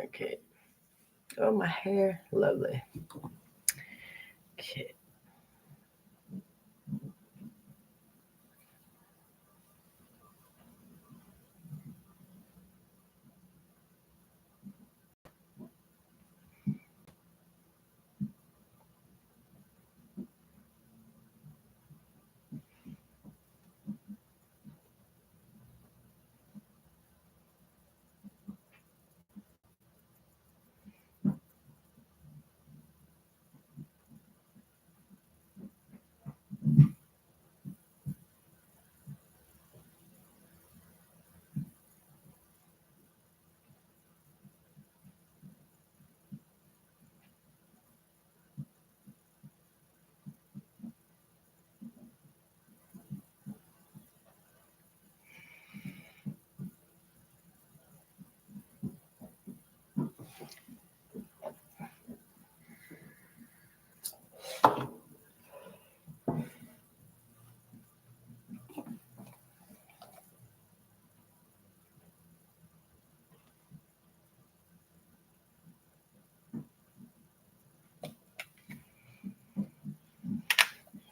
Okay. Oh, my hair. Lovely. Okay.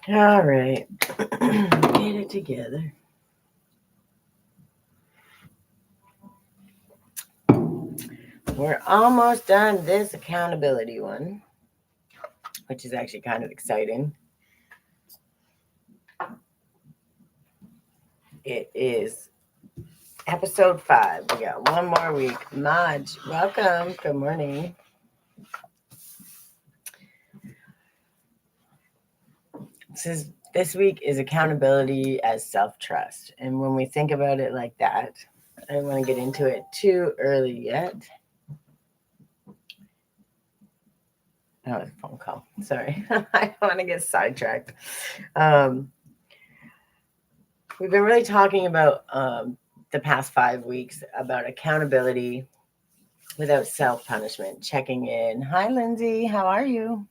All right. Get it together. We're almost done this accountability one, which is actually kind of exciting. It is episode 5. We got one more week. Maj, welcome. Good morning. This week is accountability as self-trust. And when we think about it like that, I don't want to get into it too early yet. Oh, it's a phone call. Sorry. I don't want to get sidetracked. We've been really talking about the past 5 weeks about accountability without self-punishment, checking in. Hi, Lindsay. How are you?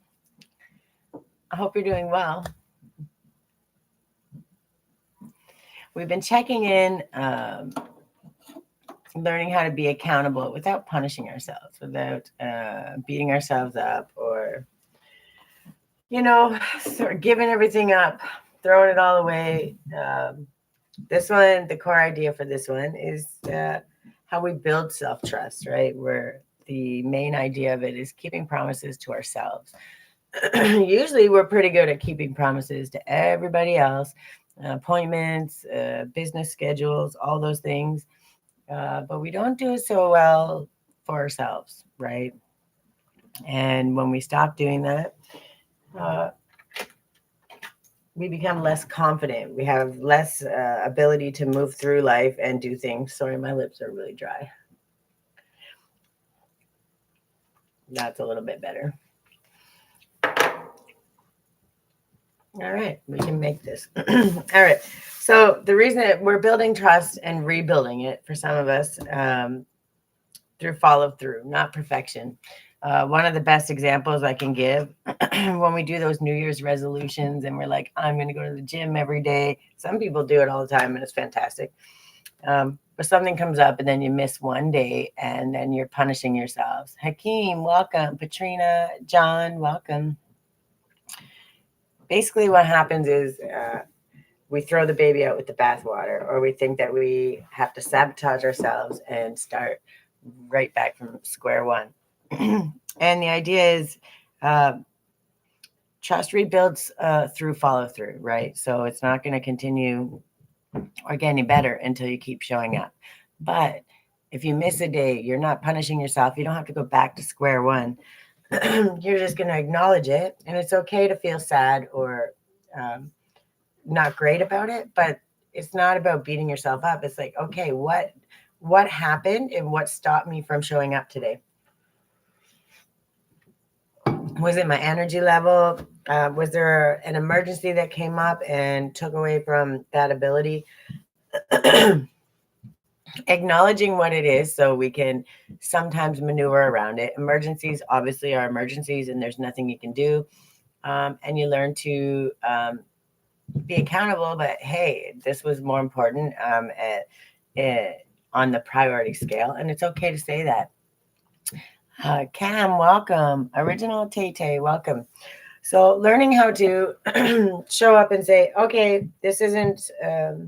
I hope you're doing well. We've been checking in, learning how to be accountable without punishing ourselves, without beating ourselves up or, sort of giving everything up, throwing it all away. This one, the core idea for this one is how we build self-trust, right? Where the main idea of it is keeping promises to ourselves. Usually we're pretty good at keeping promises to everybody else, appointments, business schedules, all those things. But we don't do it so well for ourselves, right? And when we stop doing that, we become less confident. We have less ability to move through life and do things. Sorry, my lips are really dry. That's a little bit better. All right, we can make this. All right. So the reason that we're building trust and rebuilding it for some of us through follow through, not perfection. One of the best examples I can give when we do those New Year's resolutions and we're like, I'm going to go to the gym every day. Some people do it all the time and it's fantastic. But something comes up and then you miss one day and then you're punishing yourselves. Hakeem, welcome. Patrina, John, welcome. Basically what happens is we throw the baby out with the bathwater, or we think that we have to sabotage ourselves and start right back from square one. And the idea is trust rebuilds through follow through, right? So it's not going to continue or get any better until you keep showing up. But if you miss a day, you're not punishing yourself. You don't have to go back to square one. You're just going to acknowledge it. And it's okay to feel sad or not great about it, but it's not about beating yourself up. It's like, okay, what happened and what stopped me from showing up today? Was it my energy level? Was there an emergency that came up and took away from that ability? Acknowledging what it is so we can sometimes maneuver around it. Emergencies obviously are emergencies and there's nothing you can do. And you learn to be accountable, but hey, this was more important on the priority scale. And it's okay to say that. Cam, welcome. Original Tay, welcome. So, learning how to show up and say, okay, this isn't, it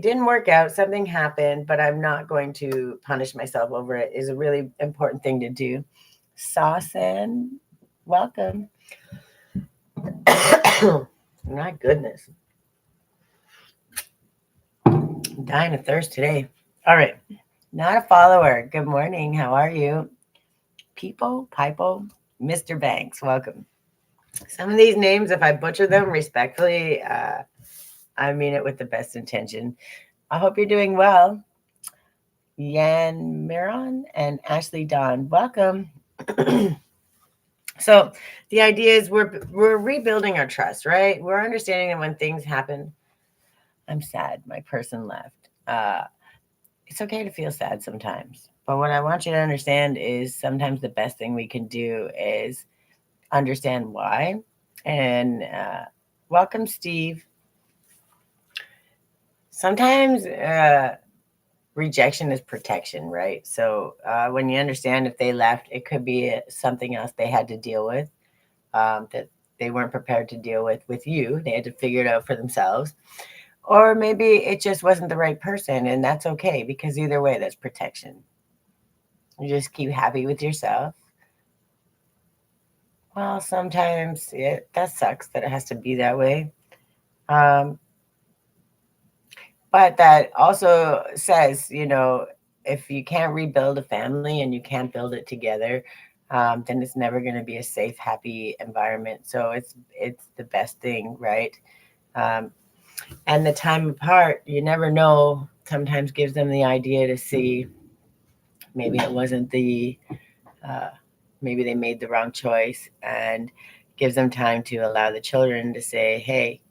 didn't work out, something happened, but I'm not going to punish myself over it is a really important thing to do. Saucin, welcome. My goodness. I'm dying of thirst today. All right. Not a follower. Good morning. How are you? Pipo, Mr. Banks, welcome. Some of these names, if I butcher them respectfully, I mean it with the best intention. I hope you're doing well. Yan Miron and Ashley Dawn, welcome. So the idea is we're rebuilding our trust, right? We're understanding that when things happen, I'm sad. My person left. It's okay to feel sad sometimes. But what I want you to understand is sometimes the best thing we can do is understand why. And welcome, Steve. Sometimes rejection is protection, right? So when you understand if they left, it could be something else they had to deal with that they weren't prepared to deal with you. They had to figure it out for themselves. Or maybe it just wasn't the right person, and that's okay because either way, that's protection. You just keep happy with yourself. Well, sometimes that sucks that it has to be that way. Um, but that also says, if you can't rebuild a family and you can't build it together, then it's never going to be a safe, happy environment. So it's the best thing, right? Um, and the time apart, you never know. Sometimes gives them the idea to see maybe it wasn't uh, maybe they made the wrong choice, and gives them time to allow the children to say, hey,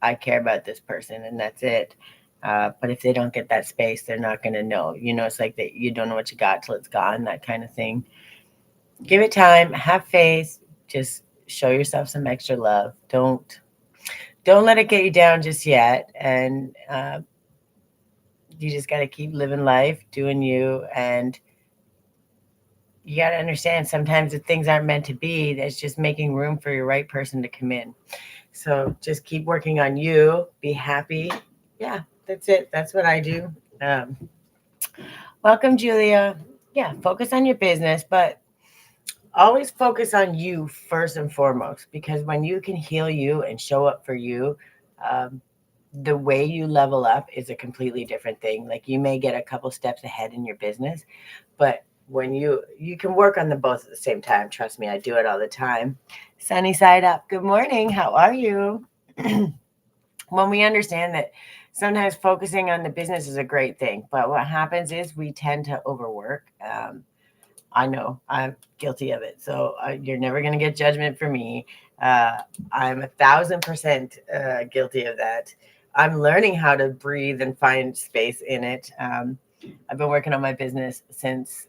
I care about this person and that's it. But if they don't get that space, they're not going to know. It's like that you don't know what you got till it's gone, that kind of thing. Give it time, have faith, just show yourself some extra love. Don't let it get you down just yet. And you just got to keep living life, doing you. And you got to understand sometimes if things aren't meant to be, that's just making room for your right person to come in. So just keep working on you, be happy. Yeah, that's it. That's what I do. Um, Welcome, Julia. Yeah, focus on your business, but always focus on you first and foremost, because when you can heal you and show up for you, um, the way you level up is a completely different thing. Like you may get a couple steps ahead in your business, but when you can work on them both at the same time. Trust me, I do it all the time. Sunny side up. Good morning. How are you? When we understand that sometimes focusing on the business is a great thing, but what happens is we tend to overwork. I know I'm guilty of it. So you're never going to get judgment from me. Uh, I'm 1,000% guilty of that. I'm learning how to breathe and find space in it. I've been working on my business since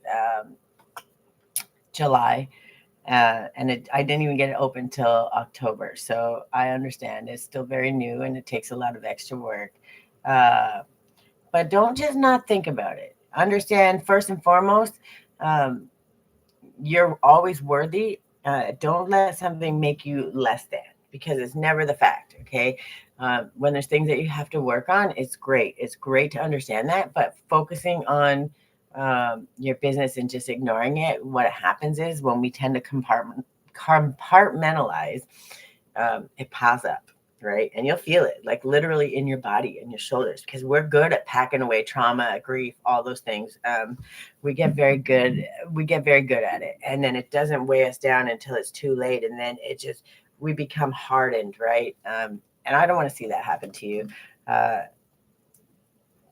July, and I didn't even get it open till October. So I understand it's still very new and it takes a lot of extra work. Uh, but don't just not think about it. Understand first and foremost, um, you're always worthy. Don't let something make you less than, because it's never the fact. Okay. When there's things that you have to work on, it's great. It's great to understand that, but focusing on your business and just ignoring it, what happens is when we tend to compartmentalize, it piles up, right? And you'll feel it like literally in your body, in your shoulders, because we're good at packing away trauma, grief, all those things. We get very good. We get very good at it, and then it doesn't weigh us down until it's too late, and then we become hardened, right? And I don't want to see that happen to you. Uh,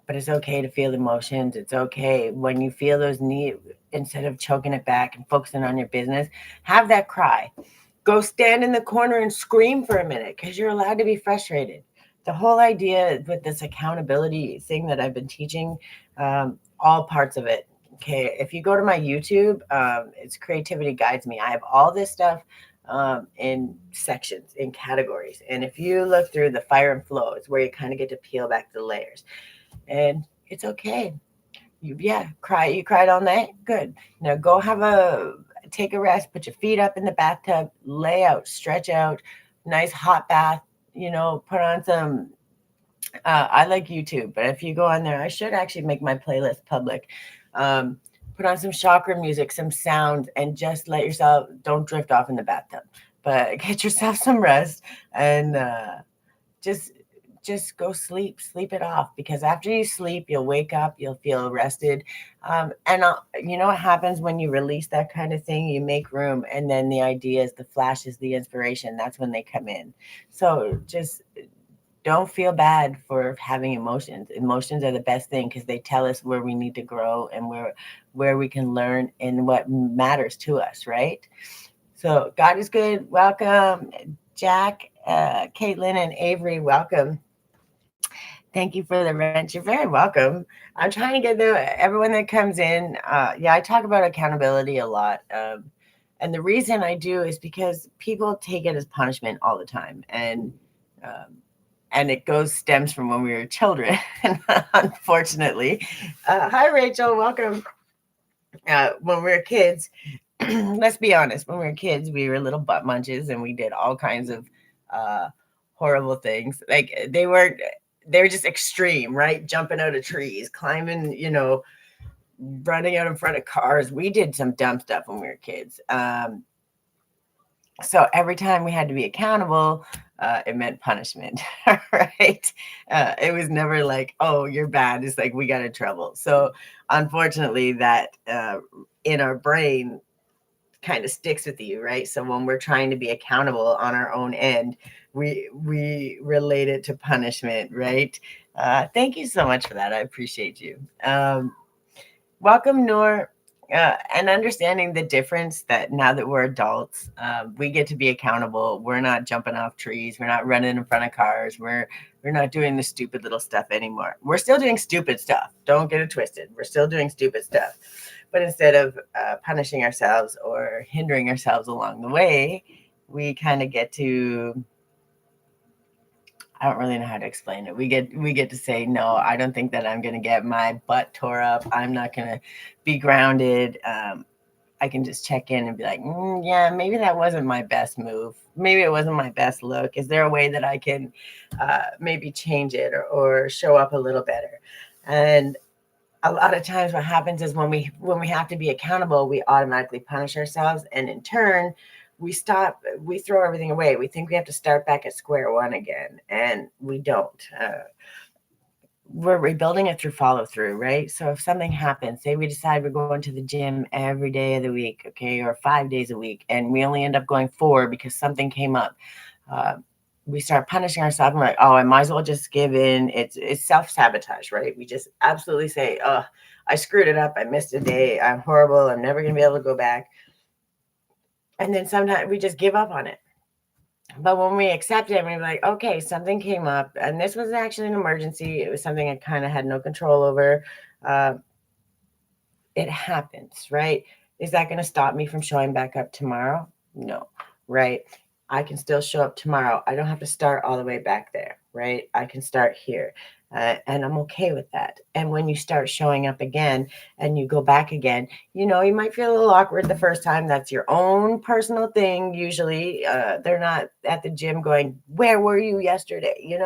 but it's okay to feel emotions. It's okay when you feel those needs, instead of choking it back and focusing on your business, have that cry. Go stand in the corner and scream for a minute, because you're allowed to be frustrated. The whole idea with this accountability thing that I've been teaching, all parts of it. Okay, if you go to my YouTube, it's Creativity Guides Me. I have all this stuff in sections, in categories. And if you look through the fire and flow, it's where you kind of get to peel back the layers. And it's okay. Cry. You cried all night? Good. Now take a rest, put your feet up in the bathtub, lay out, stretch out, nice hot bath, put on some I like YouTube, but if you go on there, I should actually make my playlist public. Um, Put on some chakra music, some sound, and just let yourself don't drift off in the bathtub, but get yourself some rest and just just go sleep it off, because after you sleep you'll wake up, you'll feel rested. And you know what happens when you release that kind of thing? You make room, and then the ideas, the flashes, the inspiration, that's when they come in. So just don't feel bad for having emotions. Emotions are the best thing, because they tell us where we need to grow and where we can learn and what matters to us, right? So God is good. Welcome, Jack, Caitlin, and Avery. Welcome. Thank you for the rent. You're very welcome. I'm trying to get everyone that comes in. Yeah, I talk about accountability a lot. And the reason I do is because people take it as punishment all the time. Um, and it stems from when we were children, unfortunately. Hi, Rachel. Welcome. When we were kids, let's be honest, when we were kids, we were little butt munches, and we did all kinds of uh, horrible things. Like they were just extreme, right? Jumping out of trees, climbing, running out in front of cars. We did some dumb stuff when we were kids. So every time we had to be accountable, it meant punishment, right? It was never like, oh, you're bad. It's like we got in trouble. So unfortunately, that in our brain kind of sticks with you, right? So when we're trying to be accountable on our own end, we relate it to punishment, right? Thank you so much for that. I appreciate you. Welcome, Noor. And understanding the difference that now that we're adults, we get to be accountable. We're not jumping off trees. We're not running in front of cars. We're not doing the stupid little stuff anymore. We're still doing stupid stuff. Don't get it twisted. We're still doing stupid stuff. But instead of punishing ourselves or hindering ourselves along the way, we kind of get to, I don't really know how to explain it. We get to say, no, I don't think that I'm going to get my butt tore up. I'm not going to be grounded. I can just check in and be like, yeah, maybe that wasn't my best move. Maybe it wasn't my best look. Is there a way that I can maybe change it or show up a little better? And a lot of times what happens is when we have to be accountable, we automatically punish ourselves, and in turn we throw everything away. We think we have to start back at square one again, and we don't. We're rebuilding it through follow through, right? So if something happens, say we decide we're going to the gym every day of the week, okay, or 5 days a week, and we only end up going 4 because something came up. uh, we start punishing ourselves. And we're like, oh, I might as well just give in. It's self-sabotage, right? We just absolutely say, oh, I screwed it up. I missed a day. I'm horrible. I'm never going to be able to go back. And then sometimes we just give up on it. But when we accept it, we're like, okay, something came up, and this was actually an emergency. It was something I kind of had no control over. Uh, it happens, right? Is that going to stop me from showing back up tomorrow? No, right? I can still show up tomorrow. I don't have to start all the way back there, right? I can start here. And I'm okay with that. And when you start showing up again and you go back again, you might feel a little awkward the first time. That's your own personal thing. Usually they're not at the gym going, where were you yesterday? In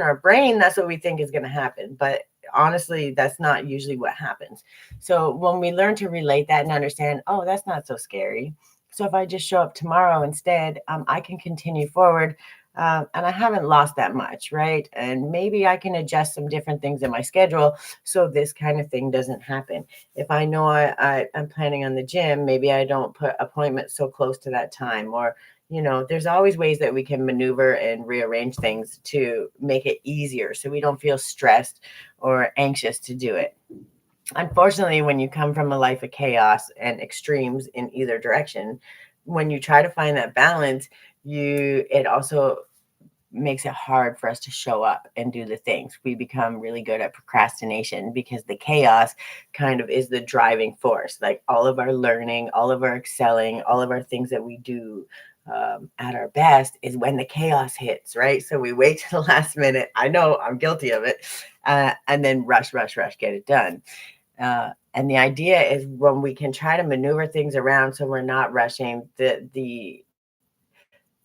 our brain, that's what we think is going to happen. But honestly, that's not usually what happens. So when we learn to relate that and understand, oh, that's not so scary. So if I just show up tomorrow instead, I can continue forward. And I haven't lost that much, right? And maybe I can adjust some different things in my schedule so this kind of thing doesn't happen. If I know I'm planning on the gym, maybe I don't put appointments so close to that time. Or, there's always ways that we can maneuver and rearrange things to make it easier so we don't feel stressed or anxious to do it. Unfortunately, when you come from a life of chaos and extremes in either direction, when you try to find that balance, it also makes it hard for us to show up and do the things. We become really good at procrastination because the chaos kind of is the driving force. Like all of our learning, all of our excelling, all of our things that we do at our best is when the chaos hits, right? So we wait to the last minute. I know I'm guilty of it. And then rush, get it done. And the idea is when we can try to maneuver things around so we're not rushing, the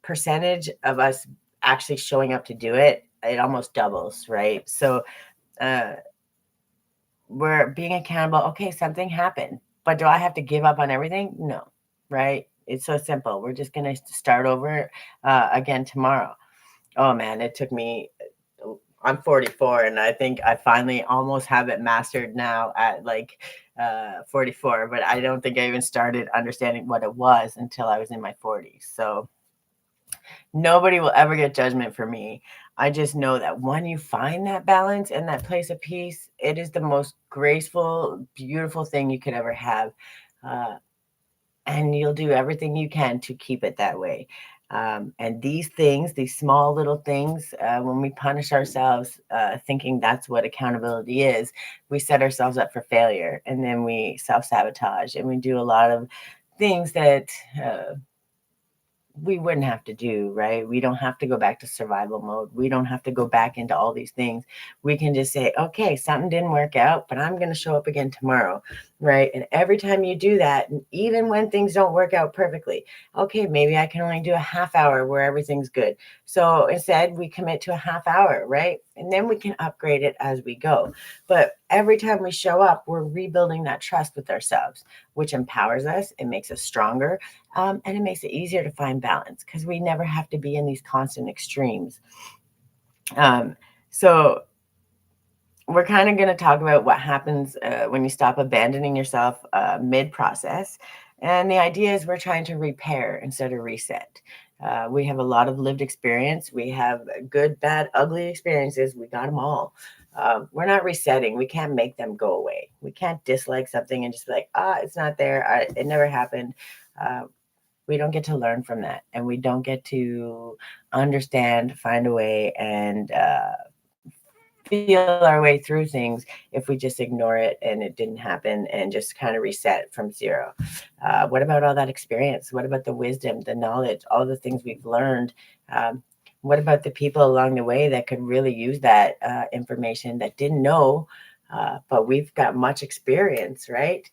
percentage of us actually showing up to do it, it almost doubles, right? So uh, we're being accountable. Okay, something happened, but do I have to give up on everything? No, right? It's so simple. We're just going to start over again tomorrow. Oh man, it took me. I'm 44, and I think I finally almost have it mastered now at like 44. But I don't think I even started understanding what it was until I was in my 40s. So nobody will ever get judgment for me. I just know that when you find that balance and that place of peace, it is the most graceful, beautiful thing you could ever have. Uh, and you'll do everything you can to keep it that way. And these things, these small little things, when we punish ourselves thinking that's what accountability is, we set ourselves up for failure, and then we self-sabotage, and we do a lot of things that we wouldn't have to do, right? We don't have to go back to survival mode. We don't have to go back into all these things. We can just say, okay, something didn't work out, but I'm going to show up again tomorrow, right? And every time you do that, and even when things don't work out perfectly, okay, maybe I can only do a half hour where everything's good. So instead, we commit to a half hour, right? And then we can upgrade it as we go. But every time we show up, we're rebuilding that trust with ourselves, which empowers us. It makes us stronger. And it makes it easier to find balance because we never have to be in these constant extremes. So we're kind of going to talk about what happens when you stop abandoning yourself mid-process. And the idea is we're trying to repair instead of reset. We have a lot of lived experience. We have good, bad, ugly experiences. We got them all. We're not resetting. We can't make them go away. We can't dislike something and just be like, it's not there. It never happened. We don't get to learn from that, and we don't get to understand, find a way, and feel our way through things if we just ignore it and it didn't happen and just kind of reset from zero. What about all that experience? What about the wisdom, the knowledge, all the things we've learned? What about the people along the way that could really use that information that didn't know, but we've got much experience, right?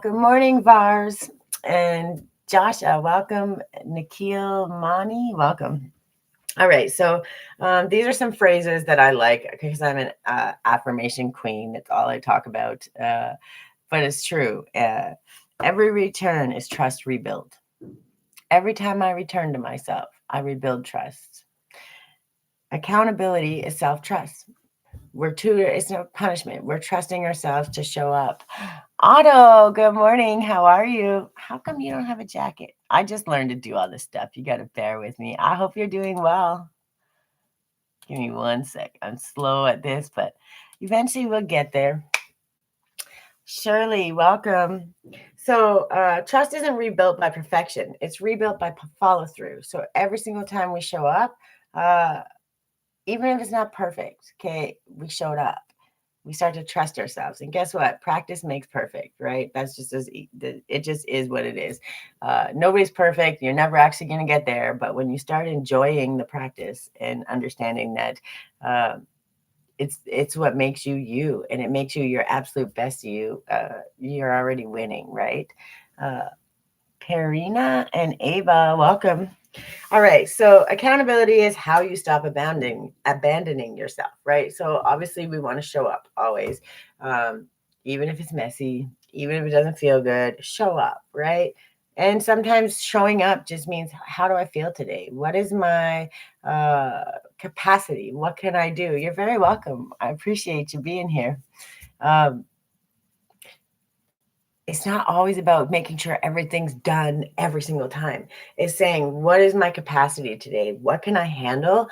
Good morning, Vars. And Joshua, welcome. Nikhil Mani, welcome. All right, so these are some phrases that I like because I'm an affirmation queen. That's all I talk about, but it's true. Every return is trust rebuilt. Every time I return to myself, I rebuild trust. Accountability is self-trust. It's no punishment. We're trusting ourselves to show up. Otto, good morning. How are you? How come you don't have a jacket? I just learned to do all this stuff. You got to bear with me. I hope you're doing well. Give me one sec. I'm slow at this, but eventually we'll get there. Shirley, welcome. So trust isn't rebuilt by perfection. It's rebuilt by follow through. So every single time we show up, even if it's not perfect, okay, we showed up. We start to trust ourselves. And guess what? Practice makes perfect, right? That's just it just is what it is. Nobody's perfect. You're never actually going to get there. But when you start enjoying the practice and understanding that it's what makes you you, and it makes you your absolute best you, you're already winning, right? Karina and Ava, welcome. All right. So accountability is how you stop abandoning yourself, right? So obviously we want to show up always, even if it's messy, even if it doesn't feel good, show up, right? And sometimes showing up just means, how do I feel today? What is my capacity? What can I do? You're very welcome. I appreciate you being here. It's not always about making sure everything's done every single time. It's saying, what is my capacity today? What can I handle?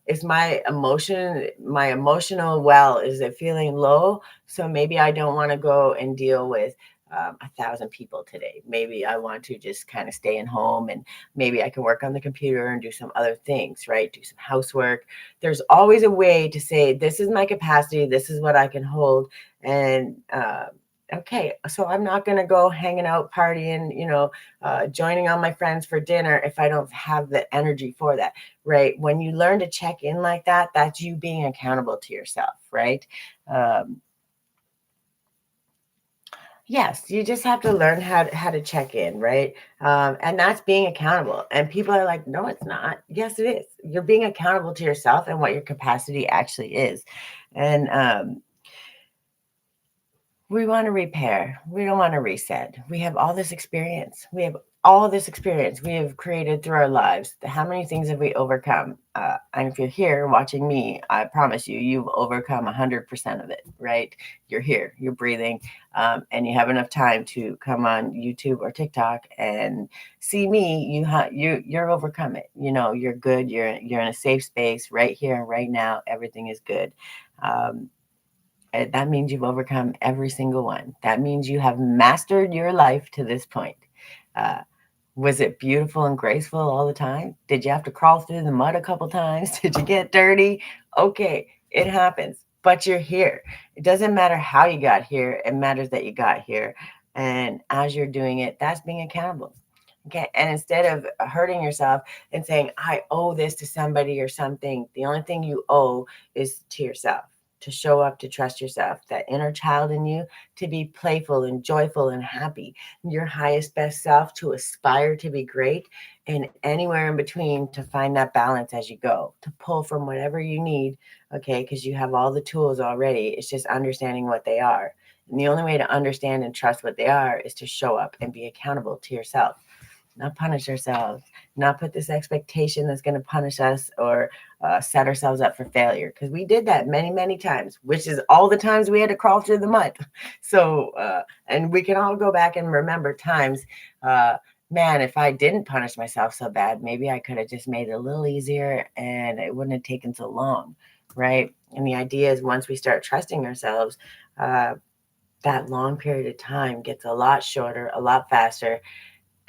Is my emotional well, is it feeling low? So maybe I don't want to go and deal with 1,000 people today. Maybe I want to just kind of stay in home, and maybe I can work on the computer and do some other things, right? Do some housework. There's always a way to say, this is my capacity. This is what I can hold. And Okay, so I'm not going to go hanging out, partying, joining all my friends for dinner if I don't have the energy for that, right? When you learn to check in like that, that's you being accountable to yourself, right? Um, Yes, you just have to learn how to check in, right? And that's being accountable. And people are like, no, it's not. Yes, it is. You're being accountable to yourself and what your capacity actually is. And we want to repair. We don't want to reset. We have all this experience. We have all this experience we have created through our lives. How many things have we overcome? And if you're here watching me, I promise you, you've overcome 100% of it, right? You're here, you're breathing, and you have enough time to come on YouTube or TikTok and see me. You're overcome it. You're good. You're in a safe space right here and right now. Everything is good. That means you've overcome every single one. That means you have mastered your life to this point. Uh, was it beautiful and graceful all the time? Did you have to crawl through the mud a couple times? Did you get dirty? Okay, it happens, but you're here. It doesn't matter how you got here, it matters that you got here. And as you're doing it, that's being accountable. Okay. And instead of hurting yourself and saying, I owe this to somebody or something, the only thing you owe is to yourself, to show up, to trust yourself, that inner child in you, to be playful and joyful and happy, your highest, best self, to aspire to be great, and anywhere in between to find that balance as you go, to pull from whatever you need. Okay. Because you have all the tools already. It's just understanding what they are. And the only way to understand and trust what they are is to show up and be accountable to yourself, not punish ourselves, not put this expectation that's going to punish us or set ourselves up for failure. Because we did that many, many times, which is all the times we had to crawl through the mud. So, and we can all go back and remember times, man, if I didn't punish myself so bad, maybe I could have just made it a little easier and it wouldn't have taken so long, right? And the idea is once we start trusting ourselves, that long period of time gets a lot shorter, a lot faster,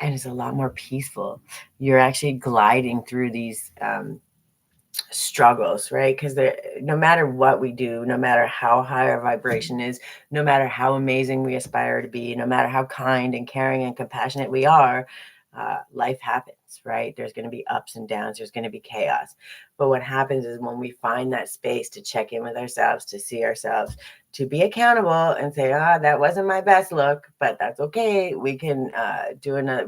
and it's a lot more peaceful. You're actually gliding through these struggles, right? Because no matter what we do, no matter how high our vibration is, no matter how amazing we aspire to be, no matter how kind and caring and compassionate we are, life happens, right? There's going to be ups and downs. There's going to be chaos. But what happens is when we find that space to check in with ourselves, to see ourselves, to be accountable and say, that wasn't my best look, but that's okay. We can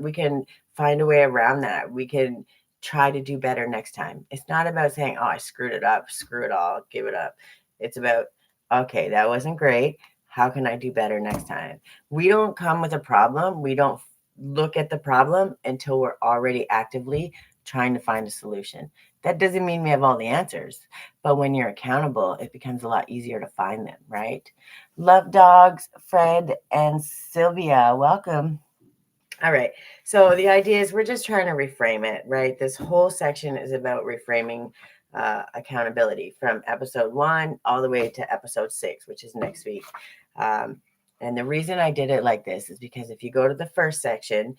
we can find a way around that. We can try to do better next time. It's not about saying, I screwed it up, screw it all, give it up. It's about, okay, that wasn't great. How can I do better next time? We don't come with a problem. We don't look at the problem until we're already actively trying to find a solution. That doesn't mean we have all the answers, but when you're accountable, it becomes a lot easier to find them, right? Love dogs, Fred and Sylvia, welcome. All right. So the idea is we're just trying to reframe it, right? This whole section is about reframing accountability from episode 1 all the way to episode 6, which is next week. And the reason I did it like this is because if you go to the first section,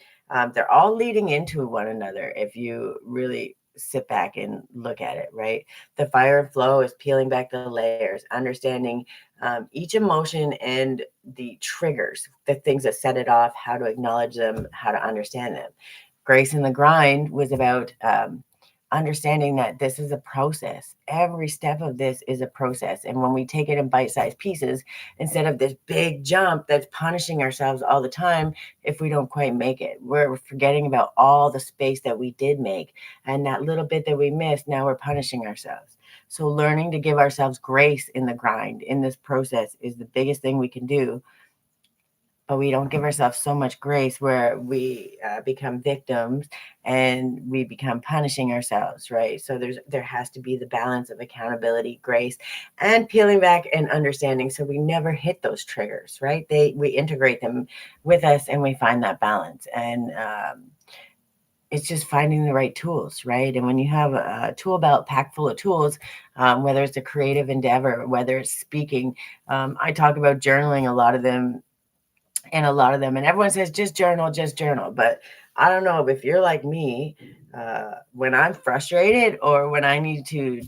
they're all leading into one another. If you really sit back and look at it, right? The fire and flow is peeling back the layers, understanding each emotion and the triggers, the things that set it off, how to acknowledge them, how to understand them. Grace in the Grind was about understanding that this is a process. Every step of this is a process. And when we take it in bite-sized pieces, instead of this big jump that's punishing ourselves all the time if we don't quite make it, we're forgetting about all the space that we did make. And that little bit that we missed, now we're punishing ourselves. So learning to give ourselves grace in the grind, in this process, is the biggest thing we can do. But we don't give ourselves so much grace where we become victims and we become punishing ourselves, right? So there has to be the balance of accountability, grace, and peeling back and understanding, so we never hit those triggers, right? We integrate them with us and we find that balance. And it's just finding the right tools, right? And when you have a tool belt packed full of tools, whether it's a creative endeavor, whether it's speaking, I talk about journaling, a lot of them, and everyone says just journal. But I don't know if you're like me, when I'm frustrated or when I need to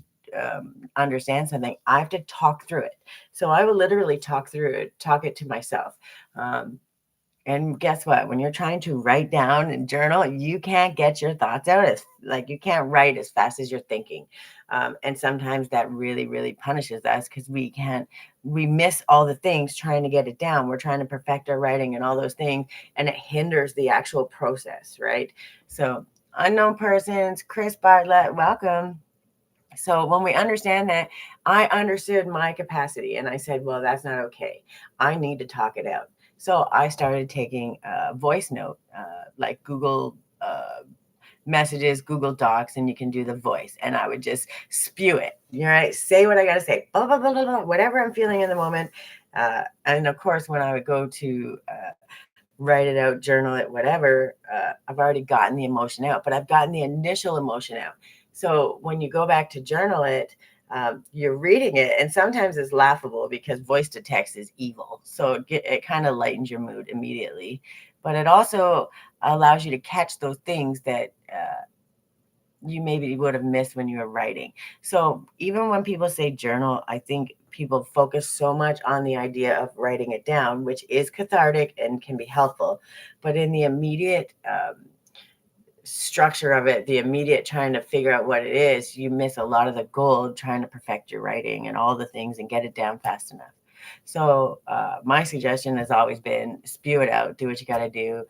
understand something, I have to talk through it. So I will literally talk it to myself. And guess what? When you're trying to write down and journal, you can't get your thoughts out as like you can't write as fast as you're thinking. And sometimes that really, really punishes us because we miss all the things trying to get it down. We're trying to perfect our writing and all those things, and it hinders the actual process, right? So, unknown persons, Chris Bartlett, welcome. So when we understand that, I understood my capacity and I said, well, that's not okay. I need to talk it out. So I started taking a voice note, like Google messages, Google Docs, and you can do the voice. And I would just spew it, right? Say what I got to say, blah, blah, blah, blah, blah, whatever I'm feeling in the moment. And of course, when I would go to write it out, journal it, whatever, I've already gotten the emotion out, but I've gotten the initial emotion out. So when you go back to journal it, you're reading it, and sometimes it's laughable because voice to text is evil. So it kind of lightens your mood immediately, but it also allows you to catch those things that you maybe would have missed when you were writing. So even when people say journal, I think people focus so much on the idea of writing it down, which is cathartic and can be helpful. But in the immediate structure of it, the immediate trying to figure out what it is, you miss a lot of the gold trying to perfect your writing and all the things and get it down fast enough. So my suggestion has always been spew it out, do what you got to do.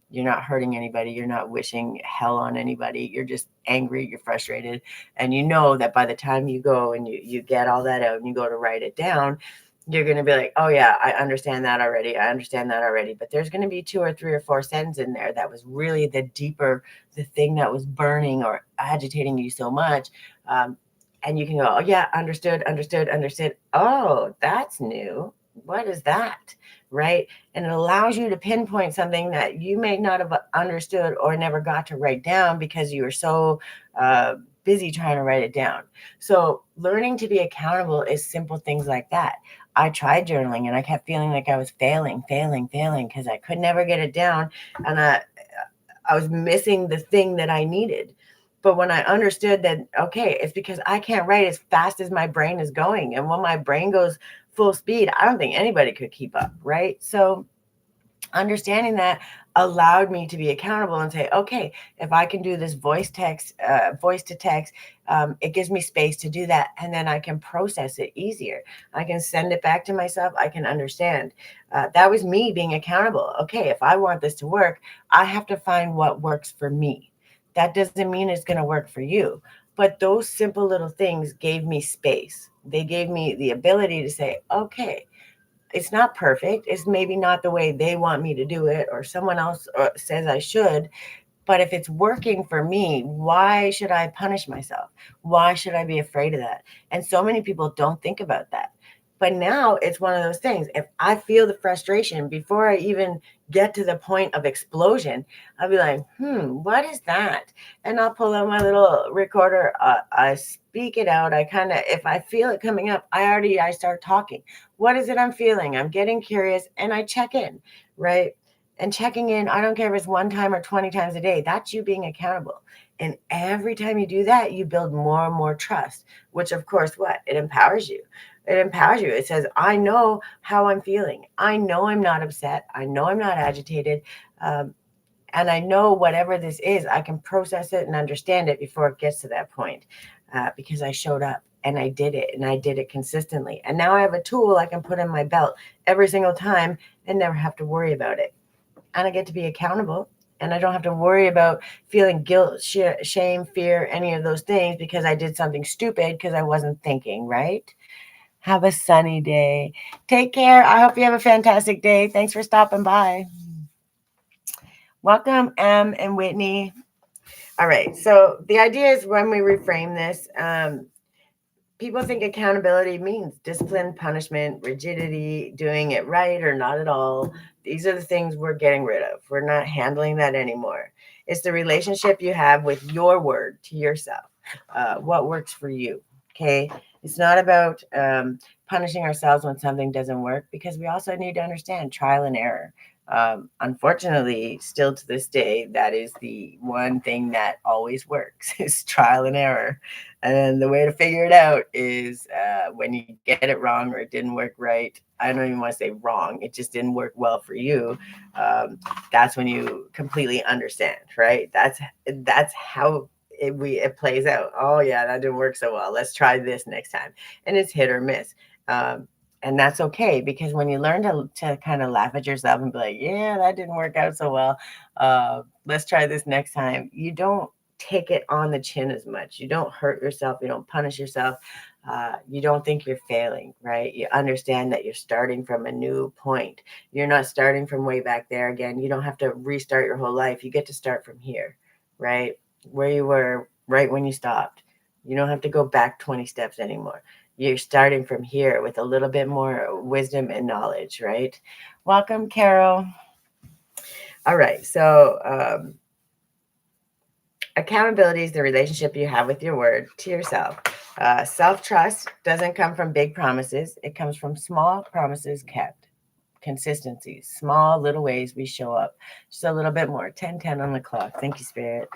You're not hurting anybody. You're not wishing hell on anybody. You're just angry. You're frustrated. And you know that by the time you go and you get all that out and you go to write it down, you're going to be like, oh yeah, I understand that already. I understand that already. But there's going to be 2 or 3 or 4 sentences in there that was really the thing that was burning or agitating you so much. And you can go, oh yeah, understood. Oh, that's new. What is that? Right. And it allows you to pinpoint something that you may not have understood or never got to write down because you were so busy trying to write it down. So learning to be accountable is simple things like that. I tried journaling and I kept feeling like I was failing because I could never get it down. And I was missing the thing that I needed. But when I understood that, okay, it's because I can't write as fast as my brain is going. And when my brain goes full speed, I don't think anybody could keep up, right? So understanding that allowed me to be accountable and say, okay, if I can do this voice to text, it gives me space to do that. And then I can process it easier. I can send it back to myself. I can understand. That was me being accountable. Okay, if I want this to work, I have to find what works for me. That doesn't mean it's going to work for you. But those simple little things gave me space. They gave me the ability to say, okay, it's not perfect. It's maybe not the way they want me to do it or someone else says I should. But if it's working for me, why should I punish myself? Why should I be afraid of that? And so many people don't think about that. But now it's one of those things. If I feel the frustration before I even get to the point of explosion, I'll be like, what is that? And I'll pull out my little recorder. I speak it out. If I feel it coming up, I start talking. What is it I'm feeling? I'm getting curious and I check in, right? And checking in, I don't care if it's 1 time or 20 times a day, that's you being accountable. And every time you do that, you build more and more trust, which of course, it empowers you. It empowers you. It says, I know how I'm feeling. I know I'm not upset. I know I'm not agitated. And I know whatever this is, I can process it and understand it before it gets to that point because I showed up and I did it and I did it consistently. And now I have a tool I can put in my belt every single time and never have to worry about it. And I get to be accountable. And I don't have to worry about feeling guilt, shame, fear, any of those things because I did something stupid because I wasn't thinking, right? Have a sunny day. Take care. I hope you have a fantastic day. Thanks for stopping by. Welcome, Em and Whitney. All right. So the idea is when we reframe this, people think accountability means discipline, punishment, rigidity, doing it right or not at all. These are the things we're getting rid of. We're not handling that anymore. It's the relationship you have with your word to yourself. What works for you. Okay. It's not about punishing ourselves when something doesn't work because we also need to understand trial and error. Unfortunately, still to this day, that is the one thing that always works is trial and error. And the way to figure it out is when you get it wrong or it didn't work right. I don't even want to say wrong. It just didn't work well for you. That's when you completely understand, right? That's how it plays out. Oh yeah, that didn't work so well. Let's try this next time, and it's hit or miss. Um, and that's okay, because when you learn to kind of laugh at yourself and be like, yeah, that didn't work out so well, let's try this next time, you don't take it on the chin as much. You don't hurt yourself, you don't punish yourself, you don't think you're failing, right? You understand that you're starting from a new point. You're not starting from way back there again. You don't have to restart your whole life. You get to start from here, right where you were right when you stopped. You don't have to go back 20 steps anymore. You're starting from here with a little bit more wisdom and knowledge, right? Welcome, Carol. All right. So, accountability is the relationship you have with your word to yourself. Self-trust doesn't come from big promises. It comes from small promises kept. Consistency, small little ways we show up. Just a little bit more. 10:10 on the clock. Thank you, Spirit.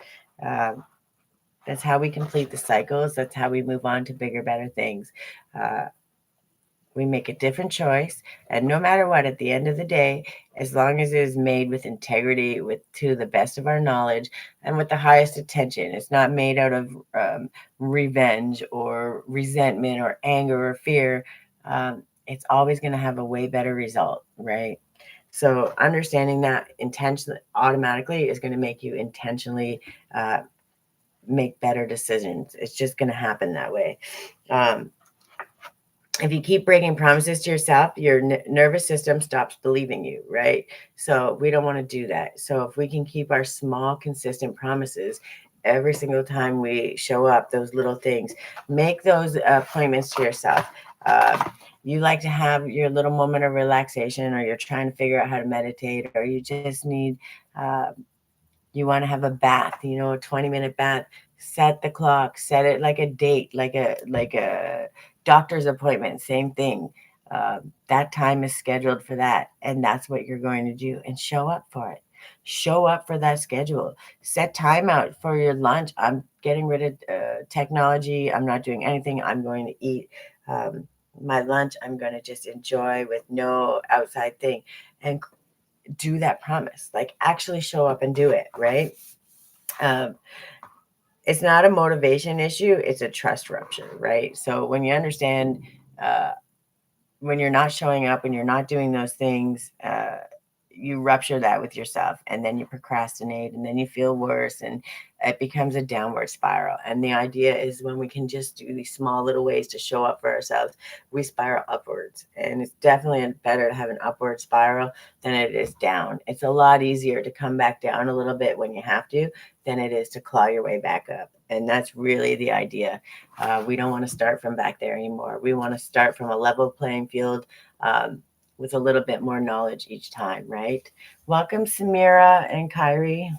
Um, That's how we complete the cycles. That's how we move on to bigger, better things. Uh, we make a different choice, and no matter what, at the end of the day, as long as it is made with integrity, with to the best of our knowledge, and with the highest intention, it's not made out of revenge or resentment or anger or fear. It's always going to have a way better result, right? So understanding that intentionally automatically is going to make you intentionally make better decisions. It's just going to happen that way. If you keep breaking promises to yourself, your nervous system stops believing you, right? So we don't want to do that. So if we can keep our small, consistent promises every single time we show up, those little things, make those appointments to yourself. You like to have your little moment of relaxation, or you're trying to figure out how to meditate, or you just need you want to have a bath, a 20-minute bath. Set the clock, set it like a date, like a doctor's appointment, same thing. That time is scheduled for that, and that's what you're going to do, and show up for it. Show up for that schedule. Set time out for your lunch. I'm getting rid of technology. I'm not doing anything. I'm going to eat my lunch. I'm going to just enjoy with no outside thing, and do that promise. Like, actually show up and do it, right? It's not a motivation issue, it's a trust rupture, right? So when you understand when you're not showing up and you're not doing those things, you rupture that with yourself, and then you procrastinate, and then you feel worse, and it becomes a downward spiral. And the idea is, when we can just do these small little ways to show up for ourselves, we spiral upwards. And it's definitely better to have an upward spiral than it is down. It's a lot easier to come back down a little bit when you have to than it is to claw your way back up. And that's really the idea. We don't want to start from back there anymore. We want to start from a level playing field, with a little bit more knowledge each time, right? Welcome, Samira and Kyrie.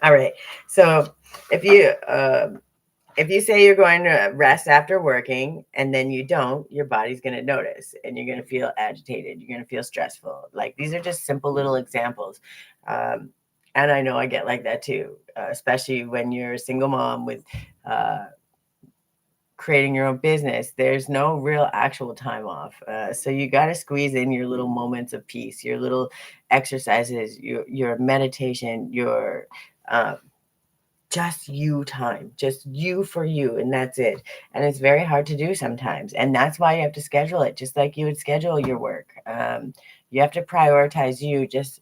All right. So if you say you're going to rest after working and then you don't, your body's going to notice, and you're going to feel agitated. You're going to feel stressful. Like, these are just simple little examples. And I know I get like that too, especially when you're a single mom with creating your own business. There's no real actual time off. So you got to squeeze in your little moments of peace, your little exercises, your meditation, your just you time, just you for you, and that's it. And it's very hard to do sometimes, and that's why you have to schedule it, just like you would schedule your work. You have to prioritize you just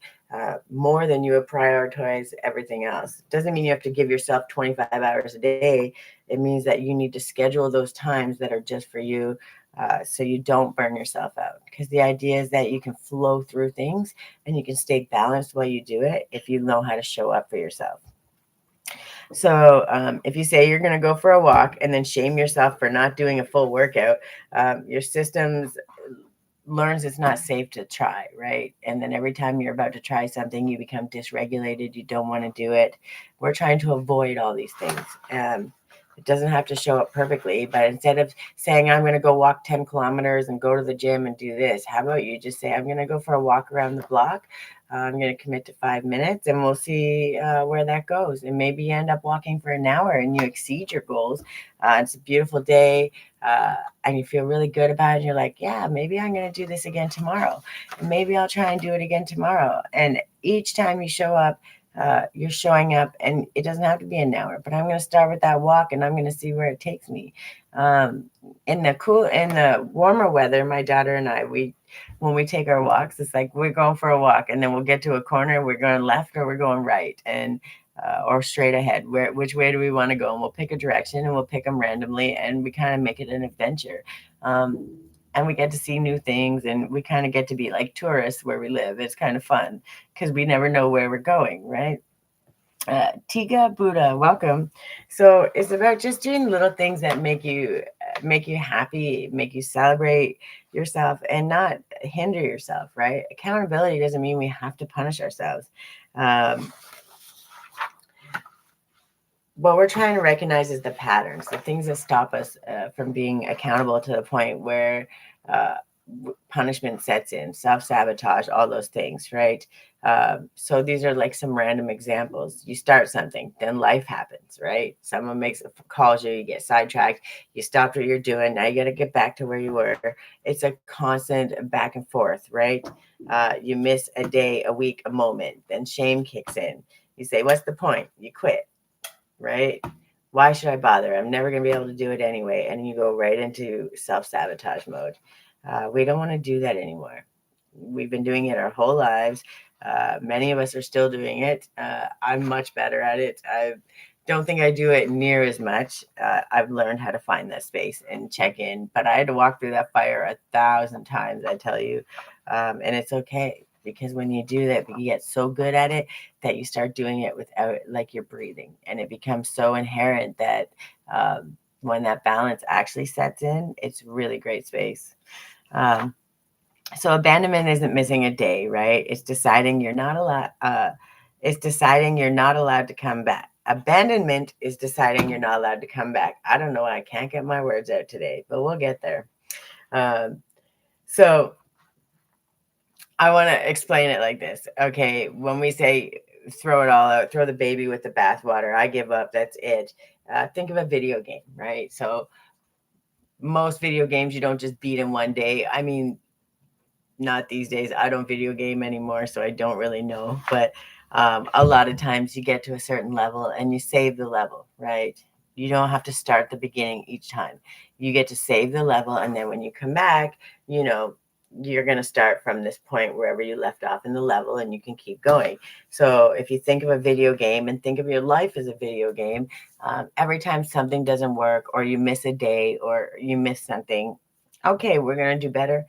more than you would prioritize everything else. Doesn't mean you have to give yourself 25 hours a day. It means that you need to schedule those times that are just for you, so you don't burn yourself out. Because the idea is that you can flow through things and you can stay balanced while you do it if you know how to show up for yourself. So if you say you're going to go for a walk and then shame yourself for not doing a full workout, your systems learns it's not safe to try, right? And then every time you're about to try something, you become dysregulated. You don't want to do it. We're trying to avoid all these things. It doesn't have to show up perfectly, but instead of saying, I'm going to go walk 10 kilometers and go to the gym and do this, how about you just say, I'm going to go for a walk around the block. I'm going to commit to 5 minutes and we'll see where that goes. And maybe you end up walking for an hour and you exceed your goals. It's a beautiful day and you feel really good about it. And you're like, yeah, maybe I'm going to do this again tomorrow. And maybe I'll try and do it again tomorrow. And each time you show up, you're showing up, and it doesn't have to be an hour, but I'm going to start with that walk and I'm going to see where it takes me. In the warmer weather, my daughter and I, when we take our walks, it's like we're going for a walk and then we'll get to a corner, we're going left or we're going right, and or straight ahead. Which way do we want to go? And we'll pick a direction and we'll pick them randomly, and we kind of make it an adventure. And we get to see new things, and we kind of get to be like tourists where we live. It's kind of fun because we never know where we're going, right? Tiga Buddha, welcome. So it's about just doing little things that make you happy, make you celebrate yourself, and not hinder yourself, right? Accountability doesn't mean we have to punish ourselves. What we're trying to recognize is the patterns, the things that stop us from being accountable to the point where punishment sets in, self-sabotage, all those things, right? So these are like some random examples. You start something, then life happens, right? Someone calls you, you get sidetracked, you stopped what you're doing, now you got to get back to where you were. It's a constant back and forth, right? You miss a day, a week, a moment, then shame kicks in. You say, what's the point? You quit. Right? Why should I bother? I'm never going to be able to do it anyway. And you go right into self-sabotage mode. We don't want to do that anymore. We've been doing it our whole lives. Many of us are still doing it. I'm much better at it. I don't think I do it near as much. I've learned how to find that space and check in, but I had to walk through that fire 1,000 times, I tell you. And it's okay. Because when you do that, you get so good at it that you start doing it without, like you're breathing. And it becomes so inherent that when that balance actually sets in, it's really great space. So abandonment isn't missing a day, right? It's deciding you're not allowed. It's deciding you're not allowed to come back. Abandonment is deciding you're not allowed to come back. I don't know why I can't get my words out today, but we'll get there. So I want to explain it like this. Okay, when we say throw it all out, throw the baby with the bathwater, I give up, that's it. Think of a video game, right? So most video games you don't just beat in one day. I mean, not these days. I don't video game anymore, so I don't really know. But a lot of times you get to a certain level and you save the level, right? You don't have to start the beginning each time. You get to save the level, and then when you come back, you're going to start from this point wherever you left off in the level, and you can keep going. So if you think of a video game and think of your life as a video game, every time something doesn't work or you miss a day or you miss something, okay, we're going to do better.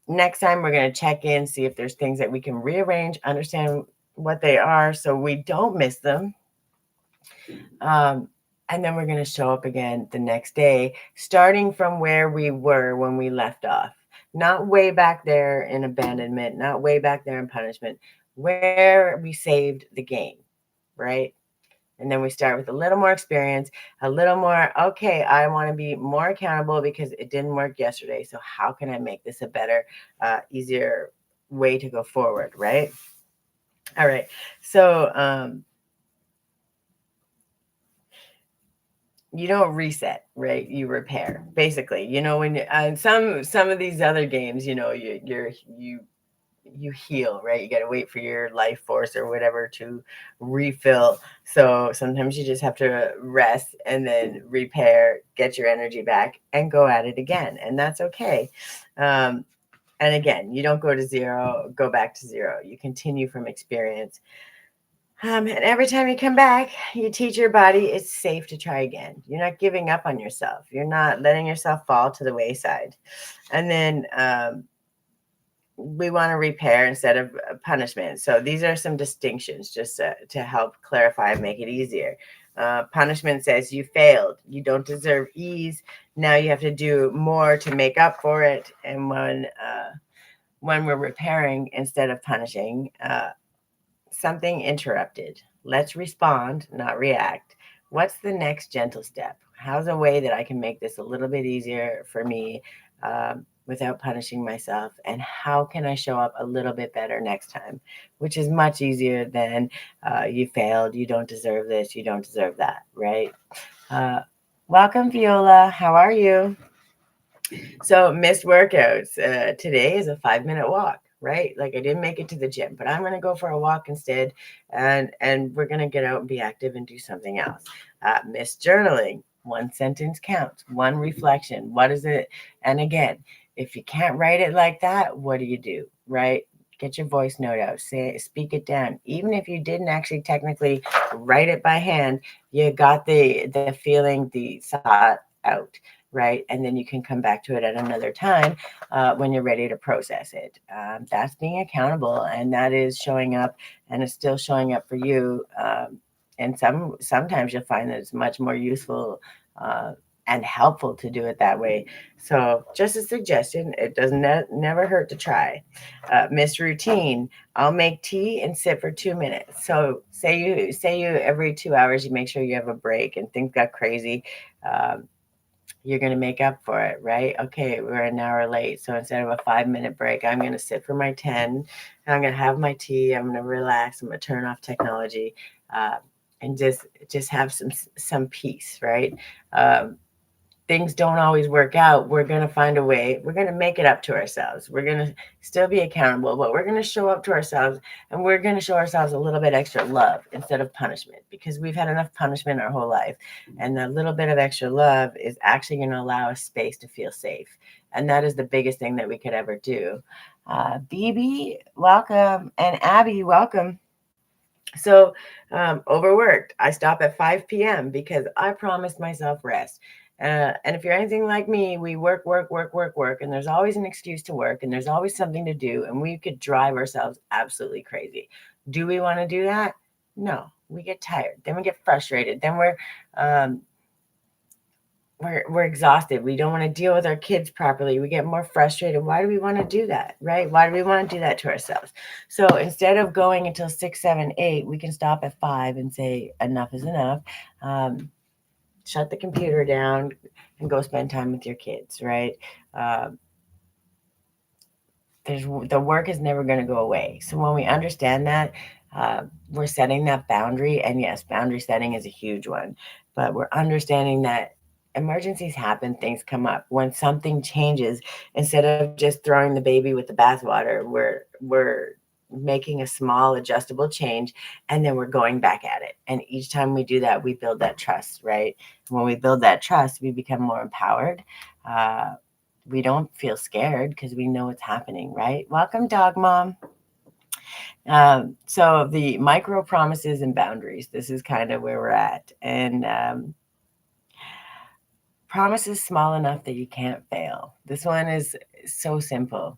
Next time we're going to check in, see if there's things that we can rearrange, understand what they are so we don't miss them. And then we're going to show up again the next day, starting from where we were when we left off. Not way back there in abandonment, not way back there in punishment, where we saved the game, right? And then we start with a little more experience, a little more, okay, I want to be more accountable because it didn't work yesterday. So how can I make this a better, easier way to go forward, right? All right. So you don't reset, right? You repair, basically. When some of these other games, you heal, right? You got to wait for your life force or whatever to refill. So sometimes you just have to rest and then repair, get your energy back, and go at it again. And that's okay. And again, you don't go to zero, go back to zero. You continue from experience. And every time you come back, you teach your body it's safe to try again. You're not giving up on yourself. You're not letting yourself fall to the wayside. And then we want to repair instead of punishment. So these are some distinctions just to help clarify and make it easier. Punishment says you failed. You don't deserve ease. Now you have to do more to make up for it. And when we're repairing instead of punishing, something interrupted. Let's respond, not react. What's the next gentle step? How's a way that I can make this a little bit easier for me without punishing myself? And how can I show up a little bit better next time? Which is much easier than you failed, you don't deserve this, you don't deserve that, right? Welcome, Viola. How are you? So missed workouts. Today is a 5-minute walk, right? Like I didn't make it to the gym, but I'm gonna go for a walk instead, and we're gonna get out and be active and do something else. Missed journaling. One sentence counts. One reflection. What is it? And again, if you can't write it like that, what do you do? Right? Get your voice note out. Say, speak it down. Even if you didn't actually technically write it by hand, you got the feeling, the thought out, right? And then you can come back to it at another time when you're ready to process it. That's being accountable, and that is showing up, and it's still showing up for you. And sometimes you'll find that it's much more useful and helpful to do it that way. So, just a suggestion: it doesn't never hurt to try. Miss routine. I'll make tea and sit for 2 minutes. So, say you every 2 hours you make sure you have a break, and things got crazy. You're going to make up for it, right? Okay, we're an hour late. So instead of a 5-minute break, I'm going to sit for my 10. And I'm going to have my tea. I'm going to relax. I'm going to turn off technology and just have some peace, right? Things don't always work out. We're going to find a way. We're going to make it up to ourselves. We're going to still be accountable, but we're going to show up to ourselves, and we're going to show ourselves a little bit extra love instead of punishment, because we've had enough punishment our whole life. And a little bit of extra love is actually going to allow us space to feel safe. And that is the biggest thing that we could ever do. BB, welcome. And Abby, welcome. So overworked. I stop at 5 p.m. because I promised myself rest. And if you're anything like me, we work, and there's always an excuse to work, and there's always something to do, and we could drive ourselves absolutely crazy. Do we want to do that? No. We get tired. Then we get frustrated. Then we're exhausted. We don't want to deal with our kids properly. We get more frustrated. Why do we want to do that, right? Why do we want to do that to ourselves? So instead of going until 6, 7, 8, we can stop at 5 and say enough is enough. Shut the computer down and go spend time with your kids, right? The work is never going to go away. So when we understand that, we're setting that boundary. And yes, boundary setting is a huge one, but we're understanding that emergencies happen, things come up. When something changes, instead of just throwing the baby with the bathwater, we're making a small adjustable change, and then we're going back at it. And each time we do that, we build that trust, right? When we build that trust, we become more empowered. We don't feel scared because we know what's happening, right? Welcome, Dog Mom. So the micro promises and boundaries, this is kind of where we're at. And promises small enough that you can't fail. This one is so simple.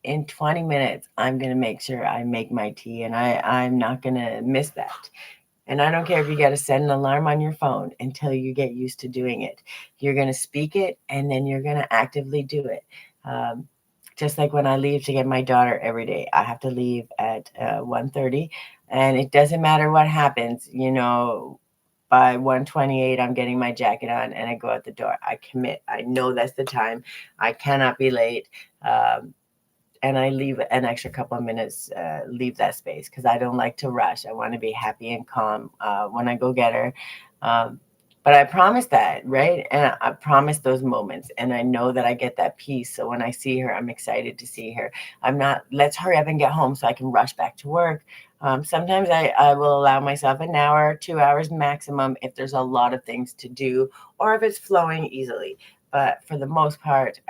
In 20 minutes, I'm going to make sure I make my tea, and I'm not going to miss that. And I don't care if you got to set an alarm on your phone until you get used to doing it. You're going to speak it, and then you're going to actively do it. Just like when I leave to get my daughter every day, I have to leave at 1:30, and it doesn't matter what happens. By 1:28, I'm getting my jacket on, and I go out the door. I commit. I know that's the time. I cannot be late. And I leave an extra couple of minutes, leave that space, because I don't like to rush. I want to be happy and calm when I go get her. But I promise that, right? And I promise those moments. And I know that I get that peace. So when I see her, I'm excited to see her. I'm not, let's hurry up and get home so I can rush back to work. Sometimes I will allow myself an hour, 2 hours maximum if there's a lot of things to do, or if it's flowing easily. But for the most part,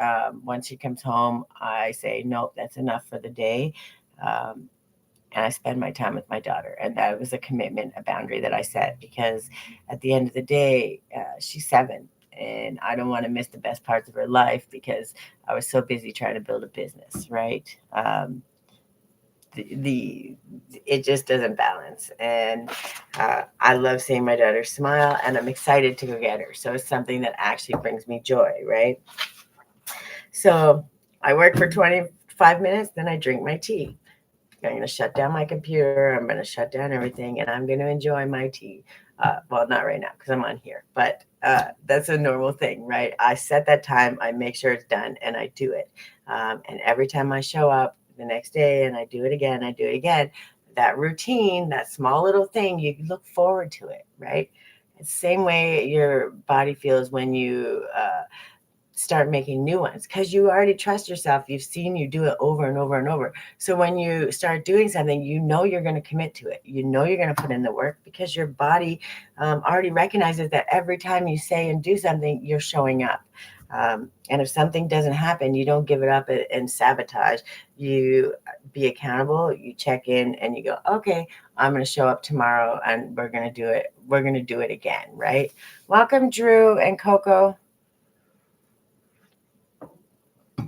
once she comes home, I say, nope, that's enough for the day. And I spend my time with my daughter. And that was a commitment, a boundary that I set, because at the end of the day, she's 7. And I don't want to miss the best parts of her life because I was so busy trying to build a business, right? It just doesn't balance. And I love seeing my daughter smile, and I'm excited to go get her. So it's something that actually brings me joy, right? So I work for 25 minutes, then I drink my tea. I'm going to shut down my computer. I'm going to shut down everything, and I'm going to enjoy my tea. Well, not right now because I'm on here, but That's a normal thing, right? I set that time, I make sure it's done, and I do it. And every time I show up the next day and I do it again, that routine, that small little thing, you look forward to it, right? It's the same way your body feels when you start making new ones, because you already trust yourself. You've seen you do it over and over and over. So when you start doing something, you know you're going to commit to it. You know you're going to put in the work, because your body already recognizes that every time you say and do something, you're showing up. And if something doesn't happen, you don't give it up and sabotage. You be accountable, you check in, and you go, okay, I'm going to show up tomorrow and we're going to do it. We're going to do it again, right? Welcome, Drew and Coco.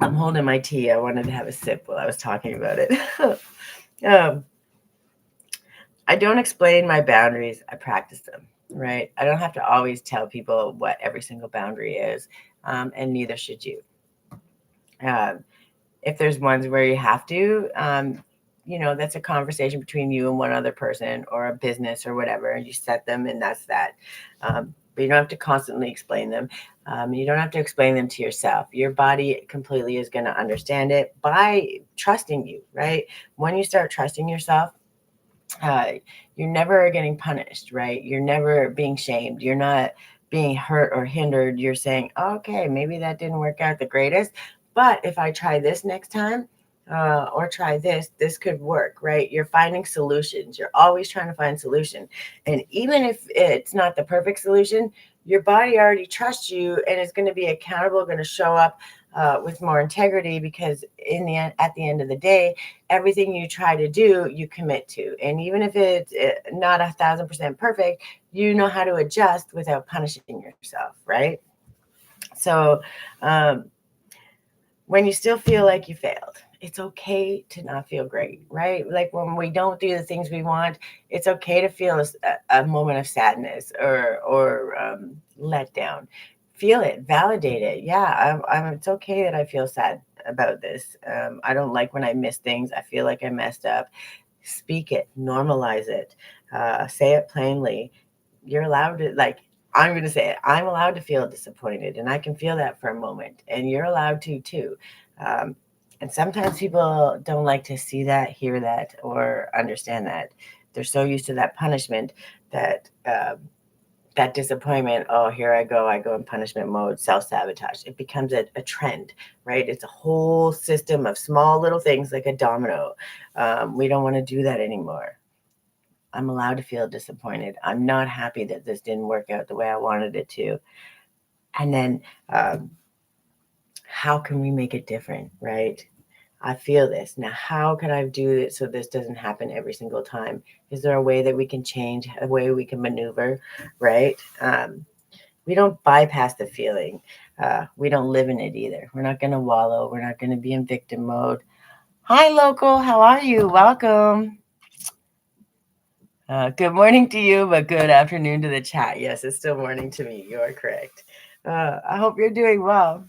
I'm holding my tea. I wanted to have a sip while I was talking about it. I don't explain my boundaries. I practice them, right? I don't have to always tell people what every single boundary is, and neither should you. If there's ones where you have to, that's a conversation between you and one other person or a business or whatever, and you set them, and that's that. But you don't have to constantly explain them. You don't have to explain them to yourself. Your body completely is going to understand it by trusting you, right? When you start trusting yourself, you're never getting punished, right? You're never being shamed. You're not being hurt or hindered. You're saying, okay, maybe that didn't work out the greatest, but if I try this next time, or try this could work, right? You're finding solutions. You're always trying to find solution. And even if it's not the perfect solution, your body already trusts you and is going to be accountable, going to show up with more integrity, because at the end of the day, everything you try to do, you commit to. And even if it's not 1,000% perfect, you know how to adjust without punishing yourself, right? So when you still feel like you failed, it's okay to not feel great, right? Like when we don't do the things we want, it's okay to feel a moment of sadness or let down. Feel it, validate it. Yeah, it's okay that I feel sad about this. I don't like when I miss things. I feel like I messed up. Speak it, normalize it, say it plainly. You're allowed to, like, I'm going to say it. I'm allowed to feel disappointed, and I can feel that for a moment, and you're allowed to too. Um, and sometimes people don't like to see that, hear that, or understand that. They're so used to that punishment that that disappointment, oh, here I go in punishment mode, self-sabotage. It becomes a trend, right? It's a whole system of small little things like a domino. We don't want to do that anymore. I'm allowed to feel disappointed. I'm not happy that this didn't work out the way I wanted it to. And then how can we make it different, right? I feel this. Now, how can I do it so this doesn't happen every single time? Is there a way that we can change, a way we can maneuver, right? We don't bypass the feeling. We don't live in it either. We're not going to wallow. We're not going to be in victim mode. Hi, local. How are you? Welcome. Good morning to you, but good afternoon to the chat. Yes, it's still morning to me. You are correct. I hope you're doing well.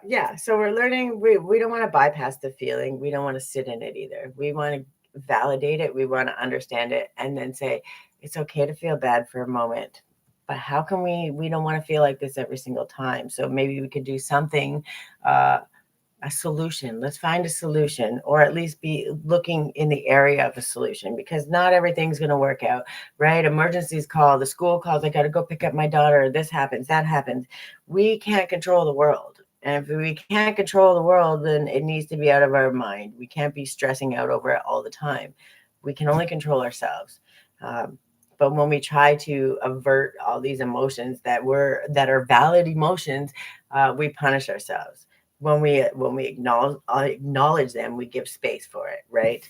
Yeah, so we're learning. We don't want to bypass the feeling. We don't want to sit in it either. We want to validate it. We want to understand it, and then say it's okay to feel bad for a moment. But how can we don't want to feel like this every single time. So maybe we could do something, a solution. Let's find a solution, or at least be looking in the area of a solution, because not everything's going to work out, right? Emergencies call, the school calls, I got to go pick up my daughter. This happens, that happens. We can't control the world. And if we can't control the world, then it needs to be out of our mind. We can't be stressing out over it all the time. We can only control ourselves. But when we try to avert all these emotions that are valid emotions, we punish ourselves. When we acknowledge them, we give space for it, right?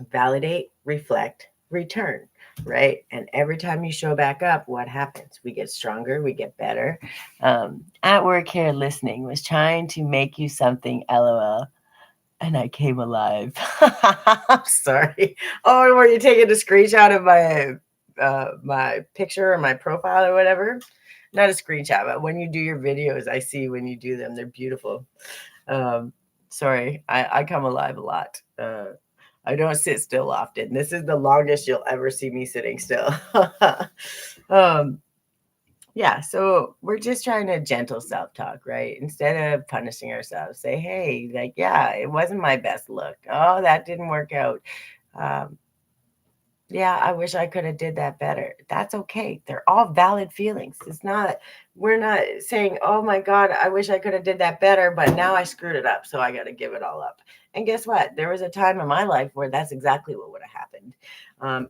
Validate, reflect, return, right? And every time you show back up, what happens? We get stronger, we get better. At work here listening, was trying to make you something, LOL. And I came alive. I'm sorry. Oh, were you taking a screenshot of my picture or my profile or whatever? Not a screenshot, but when you do your videos, I see when you do them. They're beautiful. Sorry, I come alive a lot. I don't sit still often. This is the longest you'll ever see me sitting still. um, yeah, so we're just trying to gentle self-talk, right? Instead of punishing ourselves, say, hey, like, yeah, it wasn't my best look. Oh, that didn't work out. Um, yeah, I wish I could have did that better. That's okay. They're all valid feelings. It's not, we're not saying, oh my God, I wish I could have did that better, but now I screwed it up, so I got to give it all up. And guess what? There was a time in my life where that's exactly what would have happened.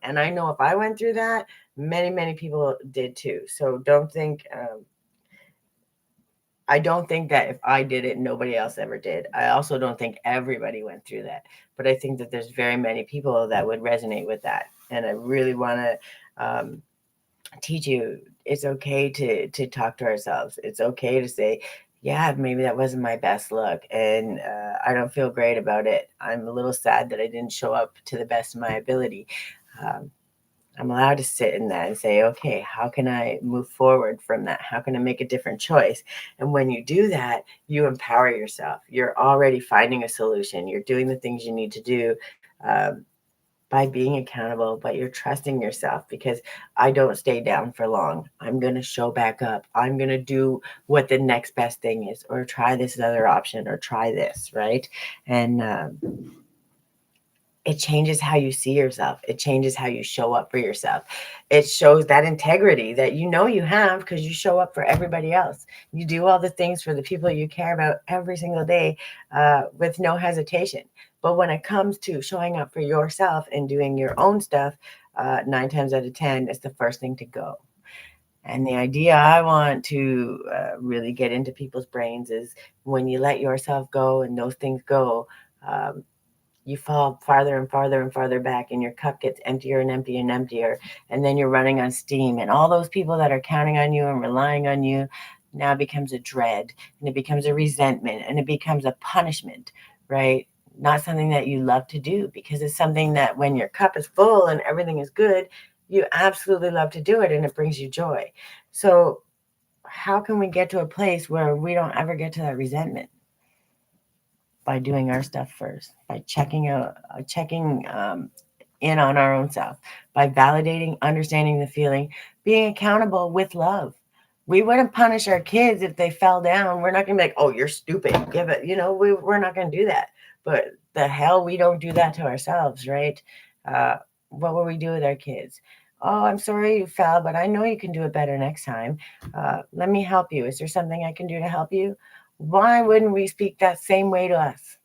And I know if I went through that, many people did too. So don't think, I don't think that if I did it, nobody else ever did. I also don't think everybody went through that, but I think that there's very many people that would resonate with that. And I really want to teach you it's okay to talk to ourselves. It's okay to say, yeah, maybe that wasn't my best look, and I don't feel great about it. I'm a little sad that I didn't show up to the best of my ability. Um, I'm allowed to sit in that and say, okay, how can I move forward from that? How can I make a different choice? And when you do that, you empower yourself. You're already finding a solution. You're doing the things you need to do um, by being accountable, but you're trusting yourself because I don't stay down for long. I'm going to show back up. I'm going to do what the next best thing is, or try this other option, or try this, right? And it changes how you see yourself. It changes how you show up for yourself. It shows that integrity that you know you have because you show up for everybody else. You do all the things for the people you care about every single day with no hesitation. But when it comes to showing up for yourself and doing your own stuff, 9 times out of 10, it's the first thing to go. And the idea I want to really get into people's brains is when you let yourself go and those things go, um, you fall farther and farther and farther back, and your cup gets emptier and emptier and emptier, and then you're running on steam, and all those people that are counting on you and relying on you now becomes a dread, and it becomes a resentment, and it becomes a punishment, right? Not something that you love to do, because it's something that when your cup is full and everything is good, you absolutely love to do it, and it brings you joy. So how can we get to a place where we don't ever get to that resentment? By doing our stuff first, by checking in on our own self, by validating, understanding the feeling, being accountable with love. We wouldn't punish our kids if they fell down. We're not going to be like, oh, you're stupid. Give it. We're not going to do that. But the hell, we don't do that to ourselves, right? Uh, what will we do with our kids? Oh, I'm sorry you fell, but I know you can do it better next time. Let me help you. Is there something I can do to help you? Why wouldn't we speak that same way to us?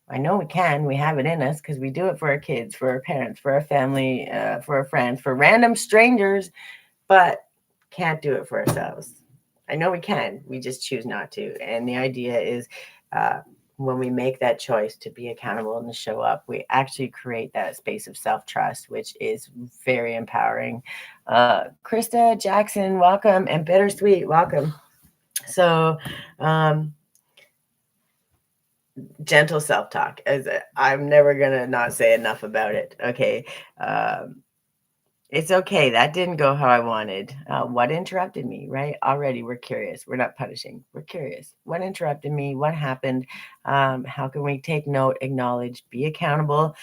I know we can. We have it in us because we do it for our kids, for our parents, for our family, for our friends, for random strangers, but can't do it for ourselves. I know we can. We just choose not to. And the idea is when we make that choice to be accountable and to show up, we actually create that space of self-trust, which is very empowering. Krista Jackson, welcome, and Bittersweet, welcome. So, gentle self-talk, as I'm never gonna not say enough about it. Okay. It's okay. That didn't go how I wanted. What interrupted me, right? Already we're curious. We're not punishing. We're curious. What interrupted me? What happened? How can we take note, acknowledge, be accountable?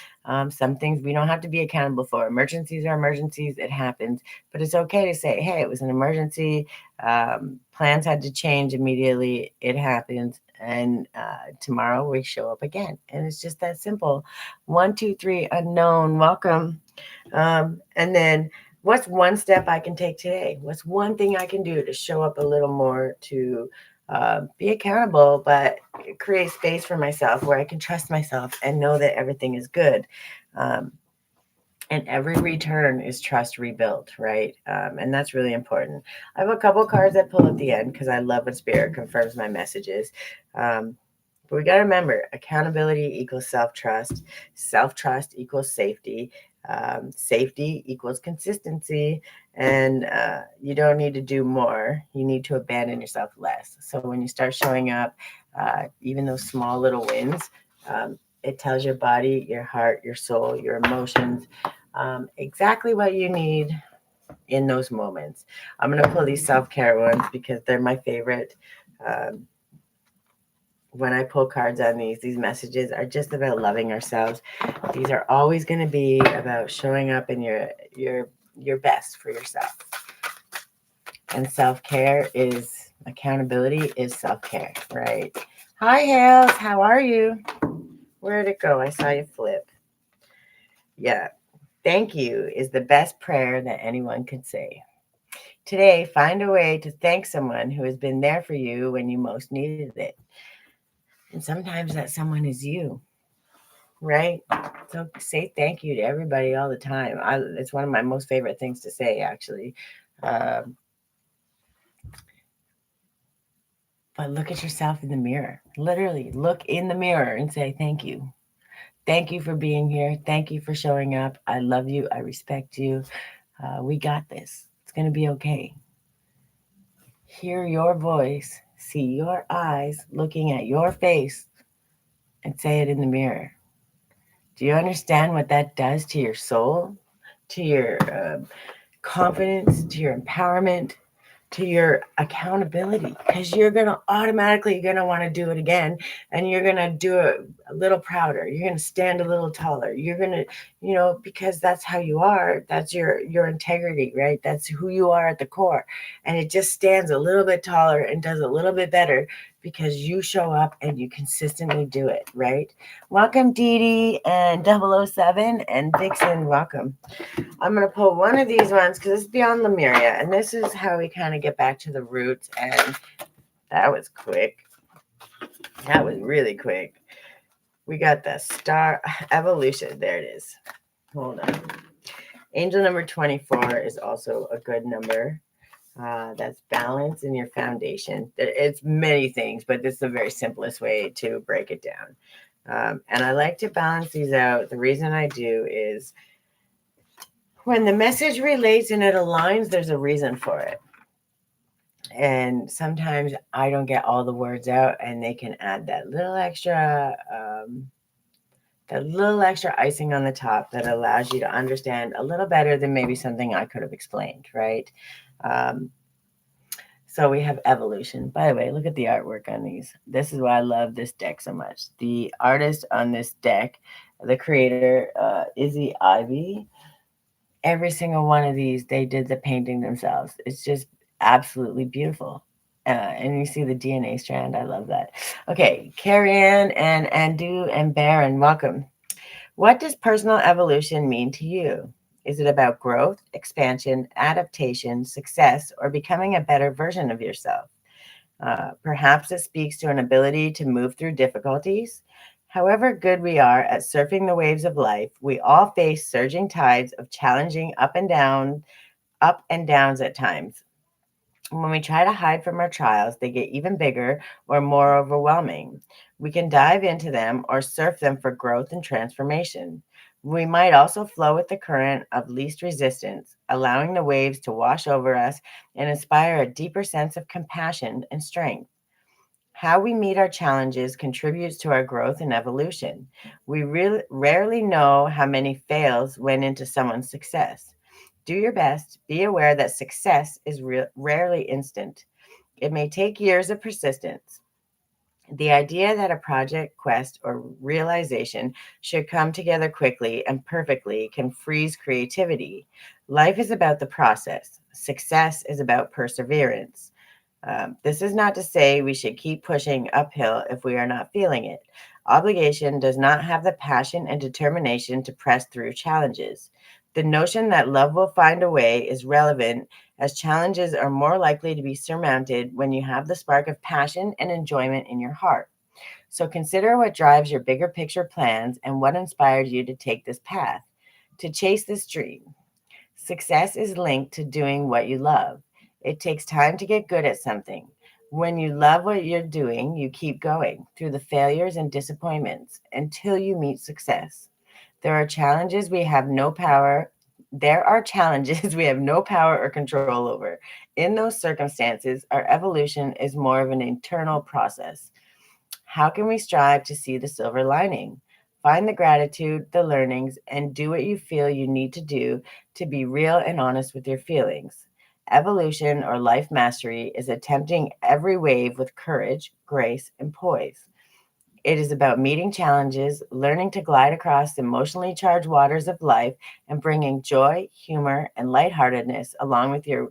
Some things we don't have to be accountable for. Emergencies are emergencies. It happens. But it's okay to say, hey, it was an emergency. Plans had to change immediately. It happens. And tomorrow we show up again. And it's just that simple. 1, 2, 3, unknown. Welcome. And then what's one step I can take today? What's one thing I can do to show up a little more, to be accountable, but create space for myself where I can trust myself and know that everything is good. And every return is trust rebuilt, right? And that's really important. I have a couple cards that pull at the end because I love when Spirit confirms my messages. But we got to remember, accountability equals self-trust. Self-trust equals safety. Safety equals consistency. And you don't need to do more. You need to abandon yourself less. So when you start showing up, even those small little wins, it tells your body, your heart, your soul, your emotions, exactly what you need in those moments. I'm going to pull these self-care ones because they're my favorite. when I pull cards on these messages are just about loving ourselves. These are always going to be about showing up in your best for yourself. And self-care is accountability is self-care, right? Hi, Hales. How are you? Where'd it go? I saw you flip. Yeah. Thank you is the best prayer that anyone could say. Today, find a way to thank someone who has been there for you when you most needed it. And sometimes that someone is you, right? So say thank you to everybody all the time. It's one of my most favorite things to say, actually. Um, but look at yourself in the mirror. Literally, look in the mirror and say thank you. Thank you for being here. Thank you for showing up. I love you. I respect you. We got this. It's going to be okay. Hear your voice, see your eyes looking at your face, and say it in the mirror. Do you understand what that does to your soul, to your confidence, to your empowerment, to your accountability? Because you're going to automatically going to want to do it again, and you're going to do it a little prouder. You're going to stand a little taller. You're going to, because that's how you are. That's your integrity, right? That's who you are at the core. And it just stands a little bit taller and does a little bit better because you show up and you consistently do it, right? Welcome, Dee Dee and 007 and Dixon. Welcome. I'm going to pull one of these ones because it's beyond Lemuria. And this is how we kind of get back to the roots. And that was quick. That was really quick. We got the star evolution. There it is. Hold on. Angel number 24 is also a good number. That's balance in your foundation. It's many things, but this is the very simplest way to break it down. And I like to balance these out. The reason I do is when the message relates and it aligns, there's a reason for it. And sometimes I don't get all the words out, and they can add that little extra icing on the top that allows you to understand a little better than maybe something I could have explained, right? Um, so we have evolution. By the way, look at the artwork on these. This is why I love this deck so much. The artist on this deck, the creator, Izzy Ivy, every single one of these, they did the painting themselves. It's just absolutely beautiful. And you see the DNA strand. I love that. Okay, Carrie Ann and Andu and Baron, welcome. What does personal evolution mean to you? Is it about growth, expansion, adaptation, success, or becoming a better version of yourself? Perhaps it speaks to an ability to move through difficulties. However good we are at surfing the waves of life, we all face surging tides of challenging up and downs at times. When we try to hide from our trials, they get even bigger or more overwhelming. We can dive into them or surf them for growth and transformation. We might also flow with the current of least resistance, allowing the waves to wash over us and inspire a deeper sense of compassion and strength. How we meet our challenges contributes to our growth and evolution. We rarely know how many fails went into someone's success. Do your best. Be aware that success is rarely instant. It may take years of persistence. The idea that a project, quest, or realization should come together quickly and perfectly can freeze creativity. Life is about the process. Success is about perseverance. This is not to say we should keep pushing uphill if we are not feeling it. Obligation does not have the passion and determination to press through challenges. The notion that love will find a way is relevant, as challenges are more likely to be surmounted when you have the spark of passion and enjoyment in your heart. So consider what drives your bigger picture plans and what inspired you to take this path, to chase this dream. Success is linked to doing what you love. It takes time to get good at something. When you love what you're doing, you keep going through the failures and disappointments until you meet success. There are challenges we have no power. There are challenges we have no power or control over. In those circumstances, our evolution is more of an internal process. How can we strive to see the silver lining? Find the gratitude, the learnings, and do what you feel you need to do to be real and honest with your feelings. Evolution or life mastery is attempting every wave with courage, grace, and poise. It is about meeting challenges, learning to glide across emotionally charged waters of life, and bringing joy, humor, and lightheartedness along with your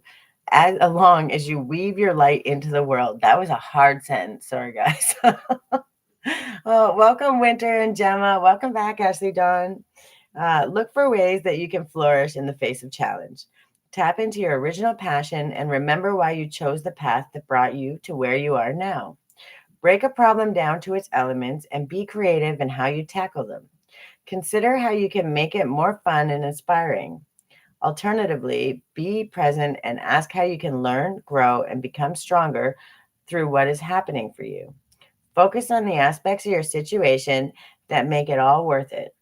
as along as you weave your light into the world. That was a hard sentence. Sorry, guys. Oh, welcome, Winter and Gemma. Welcome back, Ashley Dawn. Look for ways that you can flourish in the face of challenge. Tap into your original passion and remember why you chose the path that brought you to where you are now. Break a problem down to its elements and be creative in how you tackle them. Consider how you can make it more fun and inspiring. Alternatively, be present and ask how you can learn, grow, and become stronger through what is happening for you. Focus on the aspects of your situation that make it all worth it.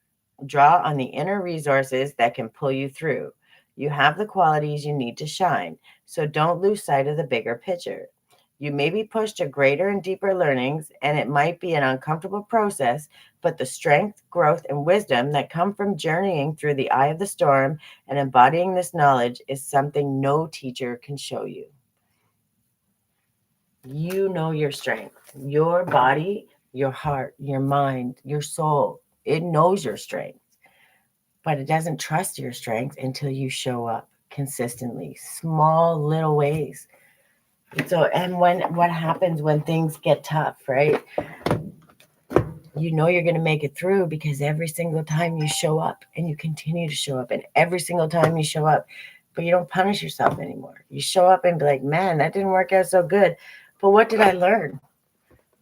Draw on the inner resources that can pull you through. You have the qualities you need to shine, so don't lose sight of the bigger picture. You may be pushed to greater and deeper learnings, and it might be an uncomfortable process, but the strength, growth, and wisdom that come from journeying through the eye of the storm and embodying this knowledge is something no teacher can show you. You know your strength, your body, your heart, your mind, your soul. It knows your strength, but it doesn't trust your strength until you show up consistently, small little ways. So, and what happens when things get tough, right? You know you're going to make it through because every single time you show up and you continue to show up, and every single time you show up, but you don't punish yourself anymore. You show up and be like, man, that didn't work out so good. But what did I learn?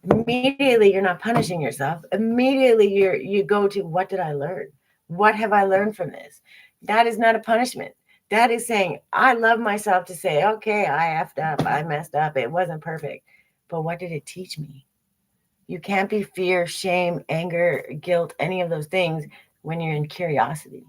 Immediately you're not punishing yourself. Immediately you go to, what did I learn? What have I learned from this? That is not a punishment. That is saying, I love myself to say, okay, I effed up, I messed up, it wasn't perfect, but what did it teach me? You can't be fear, shame, anger, guilt, any of those things when you're in curiosity,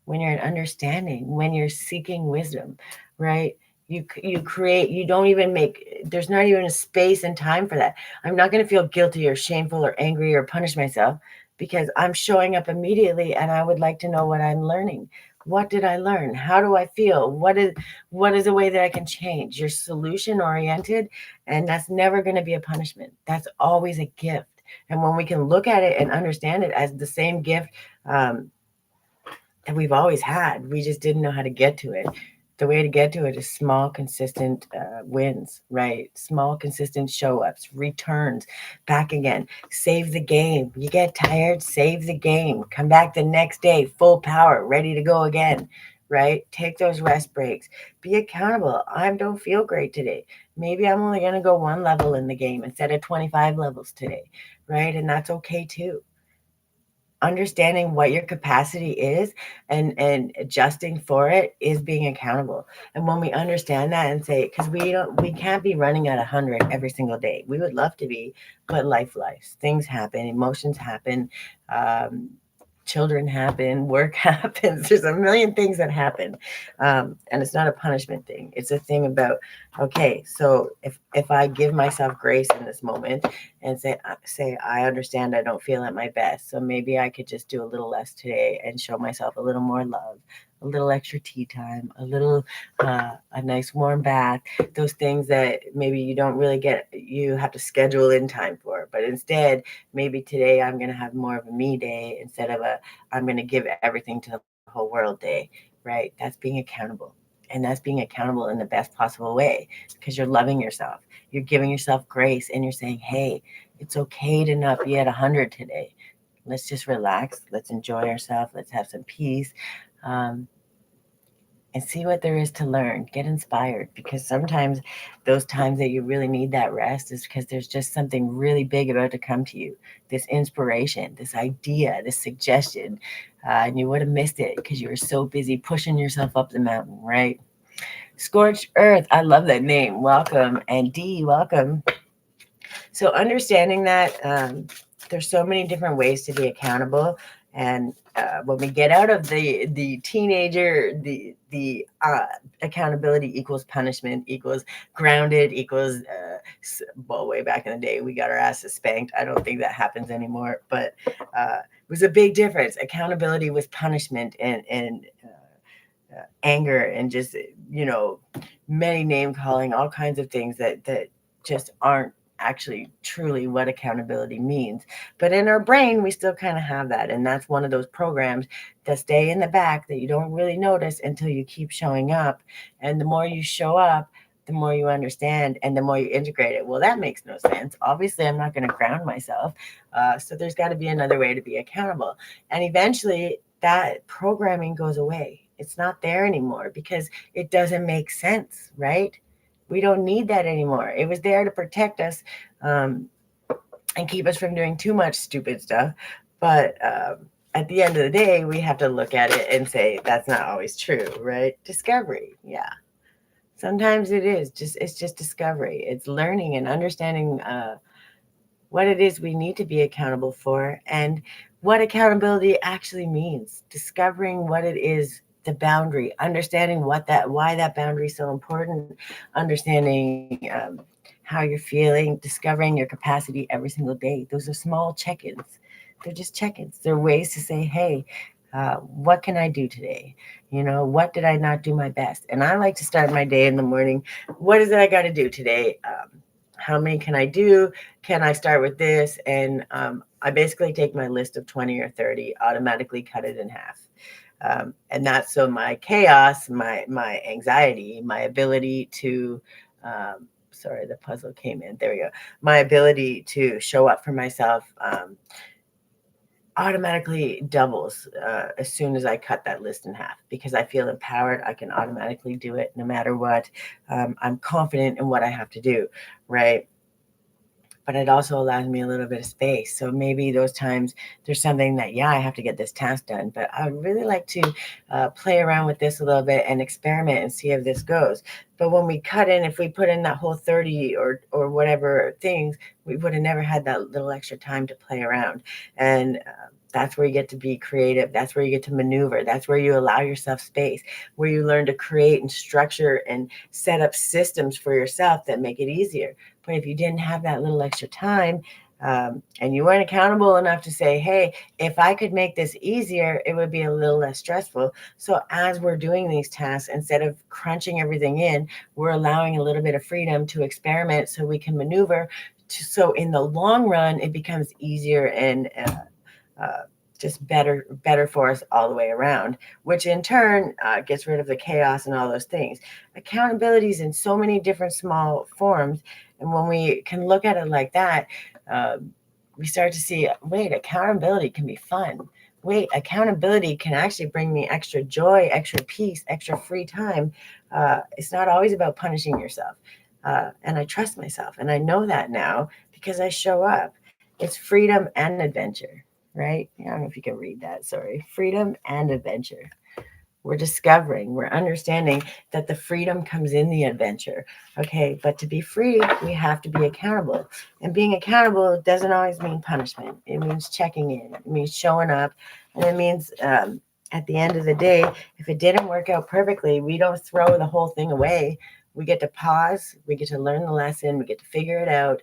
when you're in understanding, when you're seeking wisdom, right? You create, you don't even make, there's not even a space and time for that. I'm not going to feel guilty or shameful or angry or punish myself because I'm showing up immediately and I would like to know what I'm learning. What did I learn? How do I feel? What is a way that I can change? You're solution oriented, and that's never going to be a punishment. That's always a gift. And when we can look at it and understand it as the same gift, that we've always had. We just didn't know how to get to it. The way to get to it is small, consistent wins, right? Small, consistent show ups, returns, back again. Save the game. You get tired, save the game. Come back the next day, full power, ready to go again, right? Take those rest breaks. Be accountable. I don't feel great today. Maybe I'm only going to go one level in the game instead of 25 levels today, right? And that's okay too. Understanding what your capacity is and adjusting for it is being accountable. And when we understand that and say, because we can't be running at 100 every single day. We would love to be, but life, things happen, emotions happen, um, children happen, work happens. There's a million things that happen, and it's not a punishment thing. It's a thing about, okay, so if I give myself grace in this moment and say I understand I don't feel at my best, so maybe I could just do a little less today and show myself a little more love, a little extra tea time, a nice warm bath, those things that maybe you don't really get, you have to schedule in time for, but instead maybe today I'm going to have more of a me day instead of I'm going to give everything to the whole world day, right? That's being accountable. And that's being accountable in the best possible way because you're loving yourself. You're giving yourself grace and you're saying, hey, it's okay to not be at 100 today. Let's just relax. Let's enjoy ourselves. Let's have some peace. Um, and see what there is to learn. Get inspired because sometimes those times that you really need that rest is because there's just something really big about to come to you. This inspiration, this idea, this suggestion, and you would have missed it because you were so busy pushing yourself up the mountain, right? Scorched Earth, I love that name. Welcome. And Dee, welcome. So understanding that there's so many different ways to be accountable, and when we get out of the teenager, the accountability equals punishment equals grounded equals well, way back in the day we got our asses spanked. I don't think that happens anymore, but it was a big difference. Accountability was punishment and anger and just many name calling, all kinds of things that just aren't actually truly what accountability means. But in our brain, we still kind of have that. And that's one of those programs that stay in the back that you don't really notice until you keep showing up. And the more you show up, the more you understand and the more you integrate it. Well, that makes no sense. Obviously, I'm not going to ground myself. So there's got to be another way to be accountable. And eventually, that programming goes away. It's not there anymore because it doesn't make sense, right? We don't need that anymore. It was there to protect us and keep us from doing too much stupid stuff. But at the end of the day, we have to look at it and say, that's not always true, right? Discovery. Yeah. Sometimes it's just discovery. It's learning and understanding what it is we need to be accountable for and what accountability actually means. Discovering what it is, the boundary, understanding why that boundary is so important, understanding how you're feeling, discovering your capacity every single day. Those are small check-ins. They're just check-ins. They're ways to say, hey, what can I do today? What did I not do my best? And I like to start my day in the morning. What is it I got to do today? How many can I do? Can I start with this? And I basically take my list of 20 or 30, automatically cut it in half. And that's so my chaos, my anxiety, my ability to, sorry, the puzzle came in. There we go. My ability to show up for myself automatically doubles as soon as I cut that list in half because I feel empowered. I can automatically do it no matter what. I'm confident in what I have to do, right? But it also allows me a little bit of space. So maybe those times there's something that, I have to get this task done, but I would really like to play around with this a little bit and experiment and see if this goes. But when we cut in, if we put in that whole 30 or whatever things, we would have never had that little extra time to play around. And that's where you get to be creative. That's where you get to maneuver. That's where you allow yourself space, where you learn to create and structure and set up systems for yourself that make it easier. But if you didn't have that little extra time and you weren't accountable enough to say, hey, if I could make this easier, it would be a little less stressful. So as we're doing these tasks, instead of crunching everything in, we're allowing a little bit of freedom to experiment so we can maneuver. So in the long run, it becomes easier and just better for us all the way around, which in turn gets rid of the chaos and all those things. Accountability is in so many different small forms. And when we can look at it like that, we start to see, wait, accountability can be fun. Wait, accountability can actually bring me extra joy, extra peace, extra free time. It's not always about punishing yourself. And I trust myself. And I know that now because I show up. It's freedom and adventure, right? I don't know if you can read that. Sorry. Freedom and adventure. We're discovering, we're understanding that the freedom comes in the adventure. Okay, but to be free, we have to be accountable. And being accountable doesn't always mean punishment. It means checking in. It means showing up. And it means at the end of the day, if it didn't work out perfectly, we don't throw the whole thing away. We get to pause. We get to learn the lesson. We get to figure it out.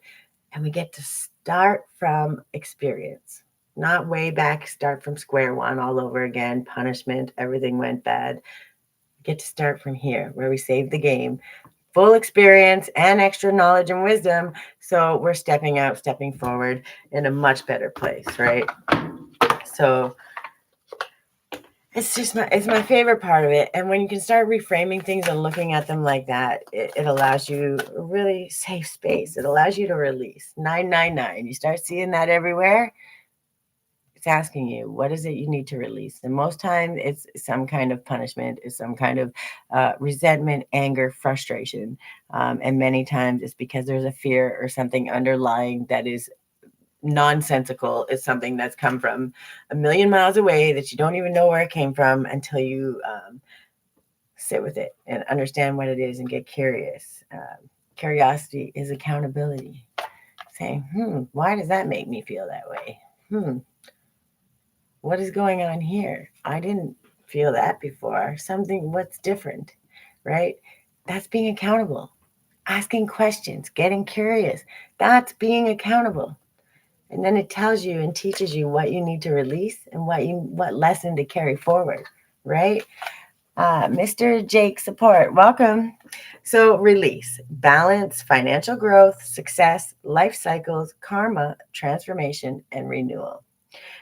And we get to start from experience. Not way back, start from square one all over again, punishment, everything went bad. Get to start from here where we save the game, full experience and extra knowledge and wisdom. So we're stepping out, stepping forward in a much better place, right? So it's my favorite part of it. And when you can start reframing things and looking at them like that, it allows you a really safe space. It allows you to release 999. You start seeing that everywhere. It's asking you, what is it you need to release? And most times it's some kind of punishment, it's some kind of resentment, anger, frustration. And many times it's because there's a fear or something underlying that is nonsensical. It's something that's come from a million miles away that you don't even know where it came from until you sit with it and understand what it is and get curious. Curiosity is accountability. Saying, why does that make me feel that way? What is going on here? I didn't feel that before. What's different, right? That's being accountable. Asking questions, getting curious. That's being accountable. And then it tells you and teaches you what you need to release and what lesson to carry forward, right? Mr. Jake Support, welcome. So, release, balance, financial growth, success, life cycles, karma, transformation, and renewal.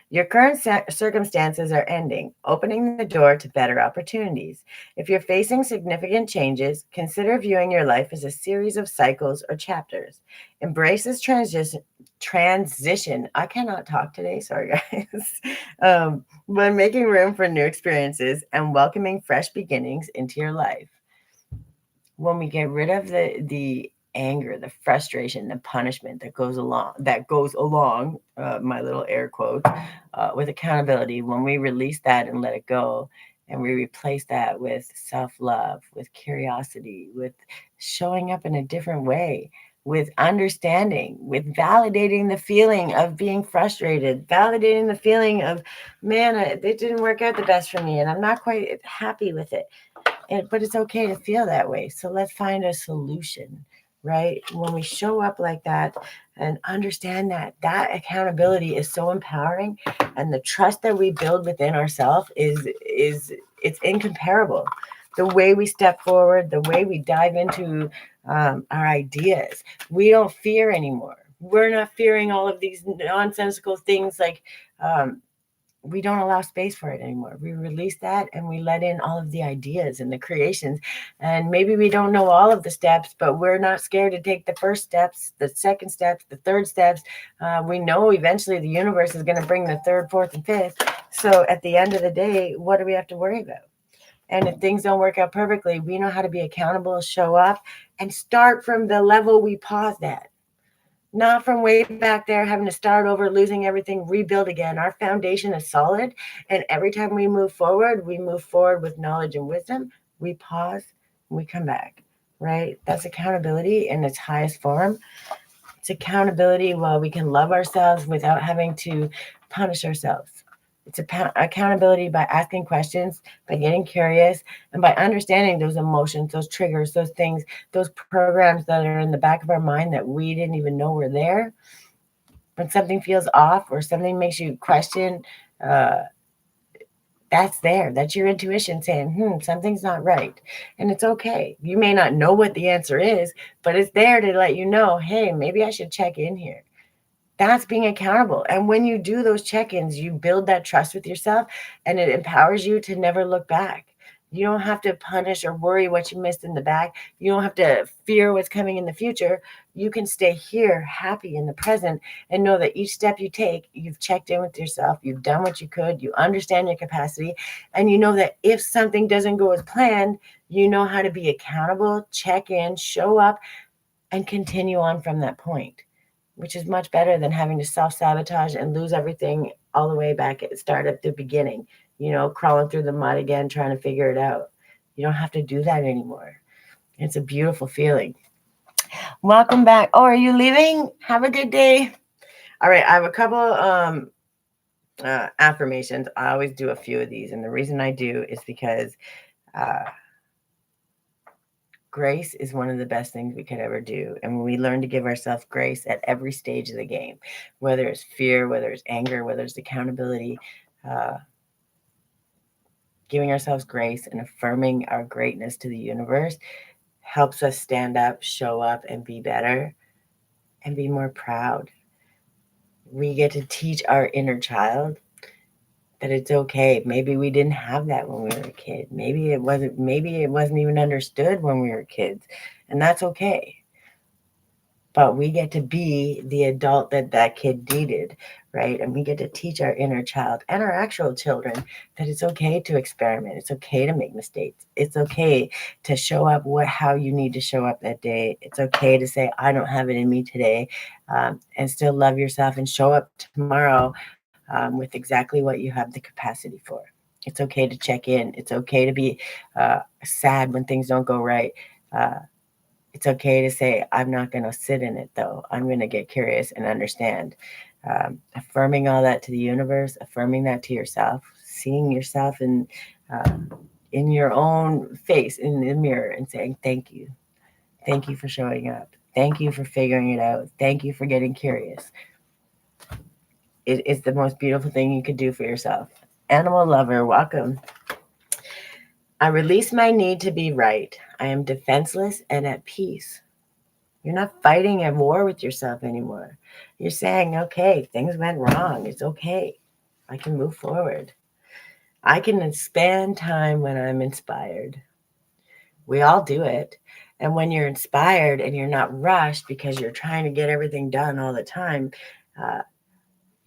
Your current circumstances are ending, opening the door to better opportunities. If you're facing significant changes, consider viewing your life as a series of cycles or chapters. Embrace this transition. I cannot talk today, sorry guys. When making room for new experiences and welcoming fresh beginnings into your life. When we get rid of the anger, the frustration, the punishment that goes along my little air quote with accountability, when we release that and let it go, and we replace that with self-love, with curiosity, with showing up in a different way, with understanding, with validating the feeling of being frustrated, validating the feeling of, man, it didn't work out the best for me and I'm not quite happy with it. But it's okay to feel that way. So let's find a solution, right? When we show up like that and understand that accountability is so empowering, and the trust that we build within ourselves is it's incomparable. The way we step forward, the way we dive into our ideas, we don't fear anymore. We're not fearing all of these nonsensical things like we don't allow space for it anymore. We release that and we let in all of the ideas and the creations. And maybe we don't know all of the steps, but we're not scared to take the first steps, the second steps, the third steps. We know eventually the universe is going to bring the third, fourth, and fifth. So at the end of the day, what do we have to worry about? And if things don't work out perfectly, we know how to be accountable, show up, and start from the level we paused at. Not from way back there, having to start over, losing everything, rebuild again. Our foundation is solid. And every time we move forward with knowledge and wisdom. We pause and we come back, right? That's accountability in its highest form. It's accountability while we can love ourselves without having to punish ourselves. It's accountability by asking questions, by getting curious, and by understanding those emotions, those triggers, those things, those programs that are in the back of our mind that we didn't even know were there. When something feels off or something makes you question, uh, that's there. That's your intuition saying, something's not right. And it's okay. You may not know what the answer is, but it's there to let you know, hey, maybe I should check in here. That's being accountable. And when you do those check-ins, you build that trust with yourself and it empowers you to never look back. You don't have to punish or worry what you missed in the back. You don't have to fear what's coming in the future. You can stay here, happy in the present, and know that each step you take, you've checked in with yourself, you've done what you could, you understand your capacity, and you know that if something doesn't go as planned, you know how to be accountable, check in, show up, and continue on from that point, which is much better than having to self-sabotage and lose everything all the way back at start at the beginning, crawling through the mud again, trying to figure it out. You don't have to do that anymore. It's a beautiful feeling. Welcome back. Oh, are you leaving? Have a good day. All right, I have a couple affirmations. I always do a few of these, and the reason I do is because grace is one of the best things we could ever do. And when we learn to give ourselves grace at every stage of the game, whether it's fear, whether it's anger, whether it's accountability, giving ourselves grace and affirming our greatness to the universe helps us stand up, show up, and be better and be more proud. We get to teach our inner child that it's okay. Maybe we didn't have that when we were a kid. Maybe it wasn't even understood when we were kids, and that's okay. But we get to be the adult that kid needed, right? And we get to teach our inner child and our actual children that it's okay to experiment. It's okay to make mistakes. It's okay to show up how you need to show up that day. It's okay to say, I don't have it in me today, and still love yourself and show up tomorrow with exactly what you have the capacity for. It's okay to check in. It's okay to be sad when things don't go right. It's okay to say, I'm not going to sit in it, though. I'm going to get curious and understand. Affirming all that to the universe, affirming that to yourself, seeing yourself in your own face in the mirror and saying, thank you. Thank you for showing up. Thank you for figuring it out. Thank you for getting curious. It is the most beautiful thing you could do for yourself. Animal lover, welcome. I release my need to be right. I am defenseless and at peace. You're not fighting a war with yourself anymore. You're saying, okay, things went wrong. It's okay. I can move forward. I can expand time when I'm inspired. We all do it. And when you're inspired and you're not rushed because you're trying to get everything done all the time, uh,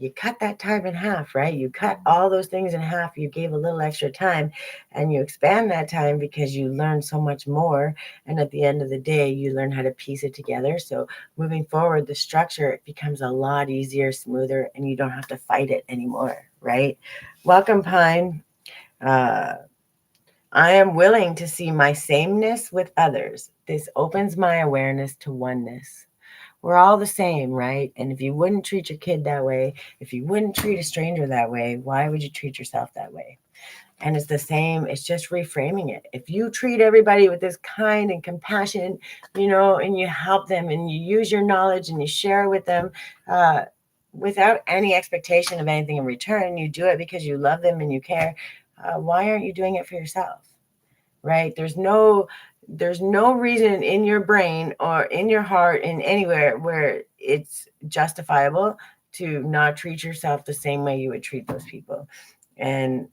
you cut that time in half, right? You cut all those things in half. You gave a little extra time and you expand that time because you learn so much more. And at the end of the day, you learn how to piece it together. So moving forward, the structure becomes a lot easier, smoother, and you don't have to fight it anymore, right? Welcome, Pine. Uh, I am willing to see my sameness with others. This opens my awareness to oneness. We're all the same, right? And if you wouldn't treat your kid that way, if you wouldn't treat a stranger that way, why would you treat yourself that way? And it's the same, it's just reframing it. If you treat everybody with this kind and compassion, and you help them and you use your knowledge and you share with them uh, without any expectation of anything in return, you do it because you love them and you care. Why aren't you doing it for yourself? Right? There's no reason in your brain or in your heart in anywhere where it's justifiable to not treat yourself the same way you would treat those people. And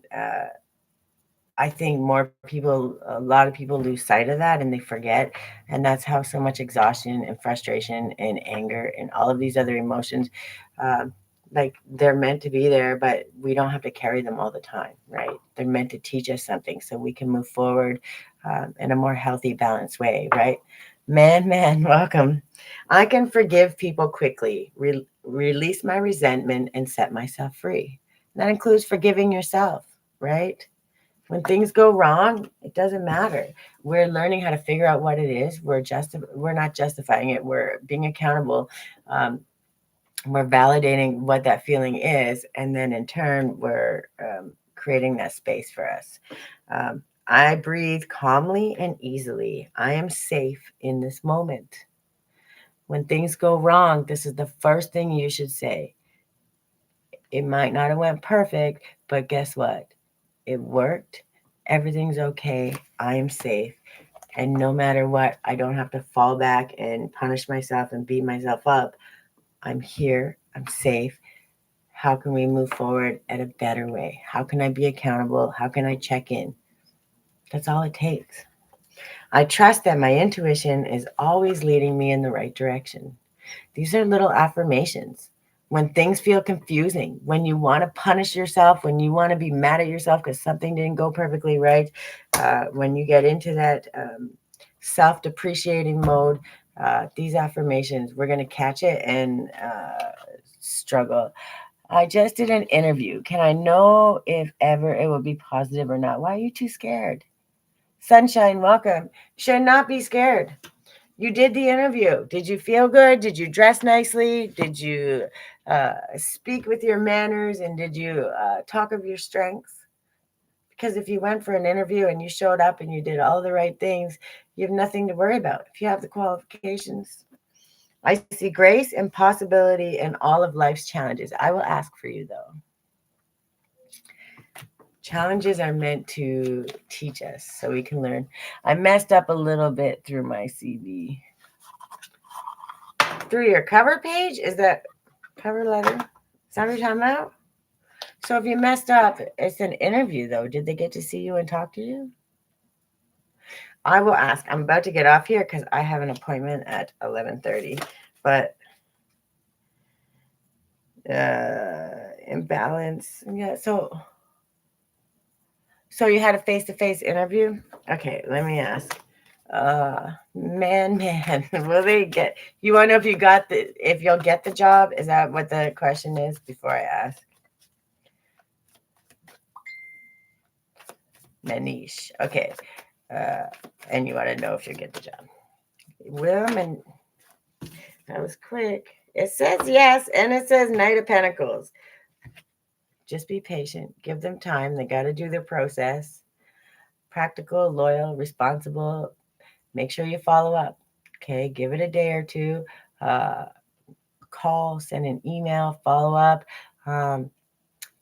I think a lot of people lose sight of that and they forget. And that's how so much exhaustion and frustration and anger and all of these other emotions, um, like they're meant to be there, but we don't have to carry them all the time, right? They're meant to teach us something so we can move forward in a more healthy, balanced way, right? Man, welcome. I can forgive people quickly, release my resentment, and set myself free. That includes forgiving yourself, right? When things go wrong, it doesn't matter. We're learning how to figure out what it is. We're not justifying it. We're being accountable. Um, we're validating what that feeling is, and then in turn, we're creating that space for us. I breathe calmly and easily. I am safe in this moment. When things go wrong, this is the first thing you should say. It might not have went perfect, but guess what? It worked. Everything's okay. I am safe. And no matter what, I don't have to fall back and punish myself and beat myself up. I'm here. I'm safe. How can we move forward at a better way? How can I be accountable? How can I check in? That's all it takes. I trust that my intuition is always leading me in the right direction. These are little affirmations. When things feel confusing, when you want to punish yourself, when you want to be mad at yourself because something didn't go perfectly right, when you get into that self depreciating mode, these affirmations, we're going to catch it and struggle. I just did an interview. Can I know if ever it will be positive or not? Why are you too scared? Sunshine, welcome. Should not be scared. You did the interview. Did you feel good? Did you dress nicely? Did you speak with your manners? And did you talk of your strengths? Because if you went for an interview and you showed up and you did all the right things, you have nothing to worry about. If you have the qualifications, I see grace and possibility in all of life's challenges. I will ask for you, though. Challenges are meant to teach us so we can learn. I messed up a little bit through my CV. Through your cover page? Is that cover letter? Is that what you're talking about? So if you messed up, it's an interview though. Did they get to see you and talk to you? I will ask. I'm about to get off here because I have an appointment at 11:30. But imbalance. Yeah. So you had a face-to-face interview? Okay, let me ask. Man, will they get? You want to know if you'll get the job? Is that what the question is? Before I ask. Manish. Okay. And you want to know if you get the job. William, and that was quick. It says yes, and it says Knight of Pentacles. Just be patient. Give them time. They got to do their process. Practical, loyal, responsible. Make sure you follow up. Okay. Give it a day or two. Call, send an email, follow up.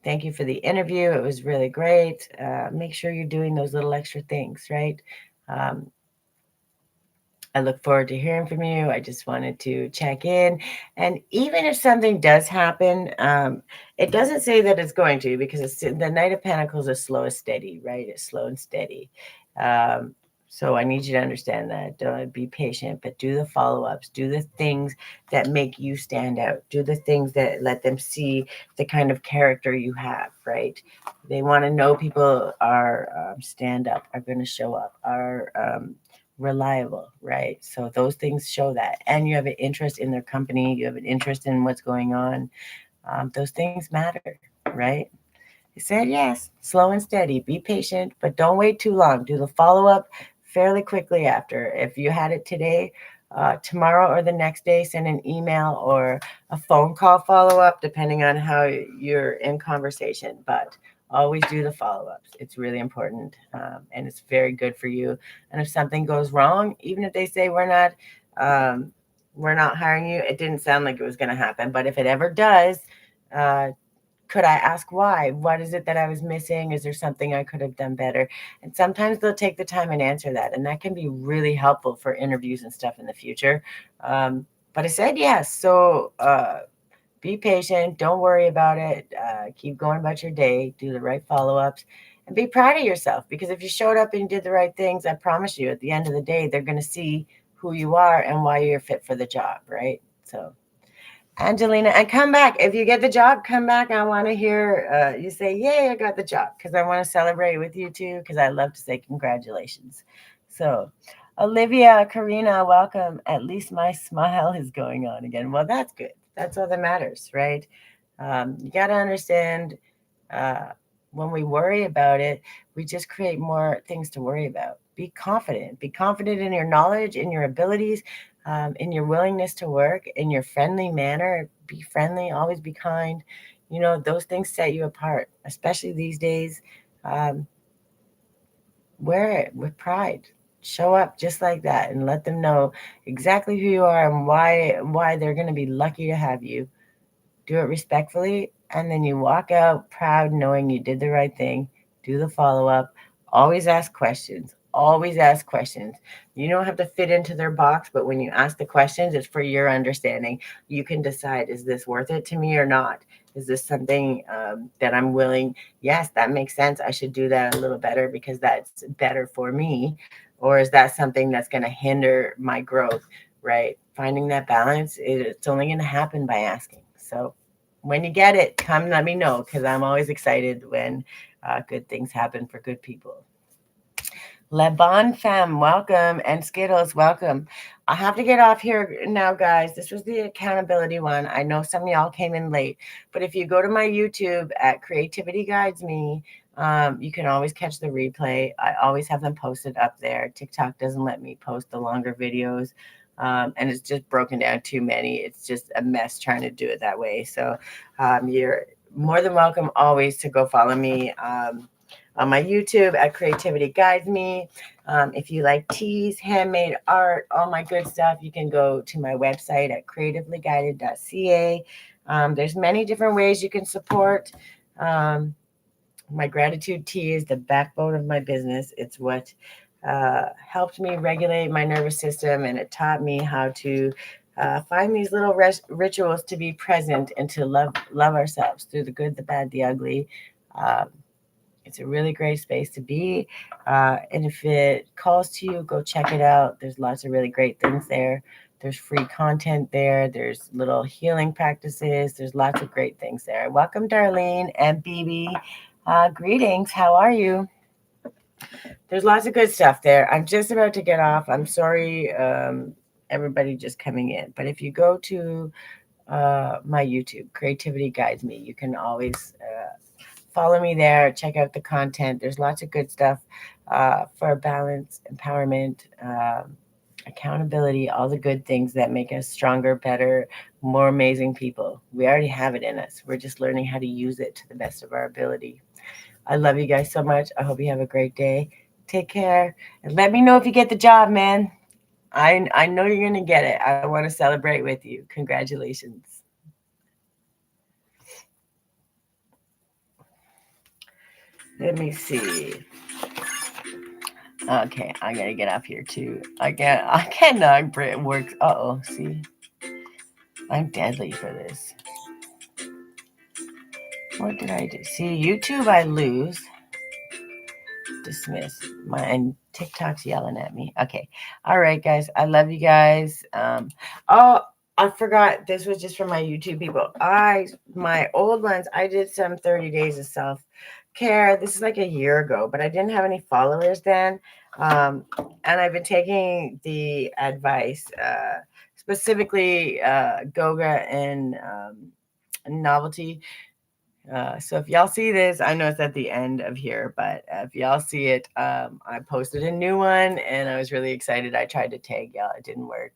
Thank you for the interview. It was really great. Make sure you're doing those little extra things, right? Um, I look forward to hearing from you. I just wanted to check in. And even if something does happen, it doesn't say that it's going to, because the Knight of Pentacles is slow and steady, right? It's slow and steady. So I need you to understand that. Don't be patient, but do the follow-ups. Do the things that make you stand out. Do the things that let them see the kind of character you have, right? They want to know people are stand up, are going to show up, are reliable, right? So those things show that. And you have an interest in their company, you have an interest in what's going on. Those things matter, right? He said yes, slow and steady, be patient, but don't wait too long. Do the follow-up fairly quickly after. If you had it today, tomorrow or the next day, send an email or a phone call follow-up, depending on how you're in conversation. But always do the follow-ups. It's really important, and it's very good for you. And if something goes wrong, even if they say we're not hiring you, it didn't sound like it was going to happen. But if it ever does, could I ask why? What is it that I was missing? Is there something I could have done better? And sometimes they'll take the time and answer that. And that can be really helpful for interviews and stuff in the future. But I said yes. So be patient. Don't worry about it. Keep going about your day. Do the right follow-ups. And be proud of yourself. Because if you showed up and you did the right things, I promise you, at the end of the day, they're going to see who you are and why you're fit for the job, right? So Angelina, and come back. If you get the job, come back. I want to hear you say, yay, I got the job, because I want to celebrate with you too, because I love to say congratulations. So, Olivia, Karina, welcome. At least my smile is going on again. Well, that's good. That's all that matters, right? You got to understand uh, when we worry about it, we just create more things to worry about. Be confident. Be confident in your knowledge, in your abilities, in your willingness to work, in your friendly manner. Be friendly, always be kind. You know, those things set you apart, especially these days. Um, Wear it with pride. Show up just like that and let them know exactly who you are and why they're going to be lucky to have you. Do it respectfully, and then you walk out proud knowing you did the right thing. Do the follow-up. Always ask questions. Always ask questions. You don't have to fit into their box, but when you ask the questions, it's for your understanding. You can decide, is this worth it to me or not? Is this something that I'm willing? Yes, that makes sense. I should do that a little better because that's better for me. Or is that something that's going to hinder my growth, right? Finding that balance, it's only going to happen by asking. So when you get it, come let me know, because I'm always excited when good things happen for good people. Le Bon Femme, welcome. And Skittles, welcome. I have to get off here now, guys. This was the accountability one. I know some of y'all came in late, but if you go to my YouTube at Creativity Guides Me, you can always catch the replay. I always have them posted up there. TikTok doesn't let me post the longer videos. And it's just broken down too many. It's just a mess trying to do it that way. So you're more than welcome always to go follow me on my YouTube at Creativity Guides Me. If you like teas, handmade art, all my good stuff, you can go to my website at creativelyguided.ca. There's many different ways you can support. My gratitude tea is the backbone of my business. It's what helped me regulate my nervous system, and it taught me how to find these little rituals to be present and to love ourselves through the good, the bad, the ugly. It's a really great space to be. And if it calls to you, go check it out. There's lots of really great things there. There's free content there. There's little healing practices. There's lots of great things there. Welcome, Darlene and BB. Greetings. How are you? There's lots of good stuff there. I'm just about to get off. I'm sorry, everybody just coming in. But if you go to my YouTube, Creativity Guides Me, you can always follow me there. Check out the content. There's lots of good stuff for balance, empowerment, accountability, all the good things that make us stronger, better, more amazing people. We already have it in us. We're just learning how to use it to the best of our ability. I love you guys so much. I hope you have a great day. Take care. And let me know if you get the job, man. I know you're going to get it. I want to celebrate with you. Congratulations. Let me see. Okay, I gotta get up here too. I cannot work. Uh-oh, see. I'm deadly for this. What did I do? See, YouTube I lose. Dismiss. And TikTok's yelling at me. Okay. All right, guys. I love you guys. Oh, I forgot. This was just for my YouTube people. My old ones, I did some 30 days of self-care. This is like a year ago, but I didn't have any followers then. And I've been taking the advice, specifically Goga and Novelty. So if y'all see this, I know it's at the end of here, but if y'all see it, I posted a new one and I was really excited. I tried to tag y'all. It didn't work.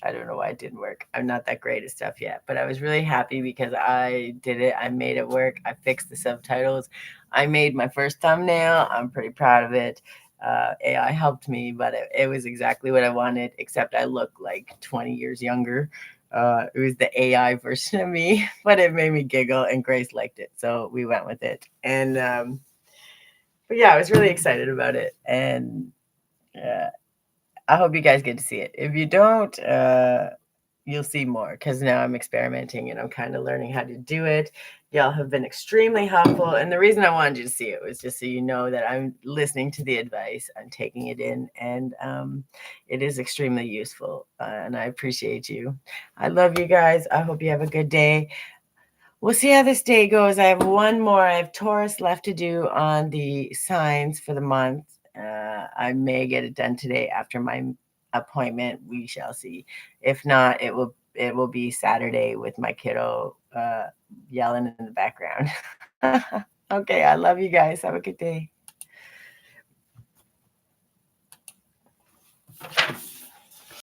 I don't know why it didn't work. I'm not that great at stuff yet, but I was really happy because I did it. I made it work. I fixed the subtitles. I made my first thumbnail. I'm pretty proud of it. AI helped me, but it was exactly what I wanted, except I look like 20 years younger. It was the AI version of me, but it made me giggle and Grace liked it. So we went with it. And, but yeah, I was really excited about it. And I hope you guys get to see it. If you don't, you'll see more because now I'm experimenting and I'm kind of learning how to do it. Y'all have been extremely helpful. And the reason I wanted you to see it was just so you know that I'm listening to the advice, I'm taking it in, and it is extremely useful. And I appreciate you. I love you guys. I hope you have a good day. We'll see how this day goes. I have one more. I have Taurus left to do on the signs for the month. I may get it done today after my appointment. We shall see. If not, it will be Saturday with my kiddo yelling in the background. Okay, I love you guys. Have a good day.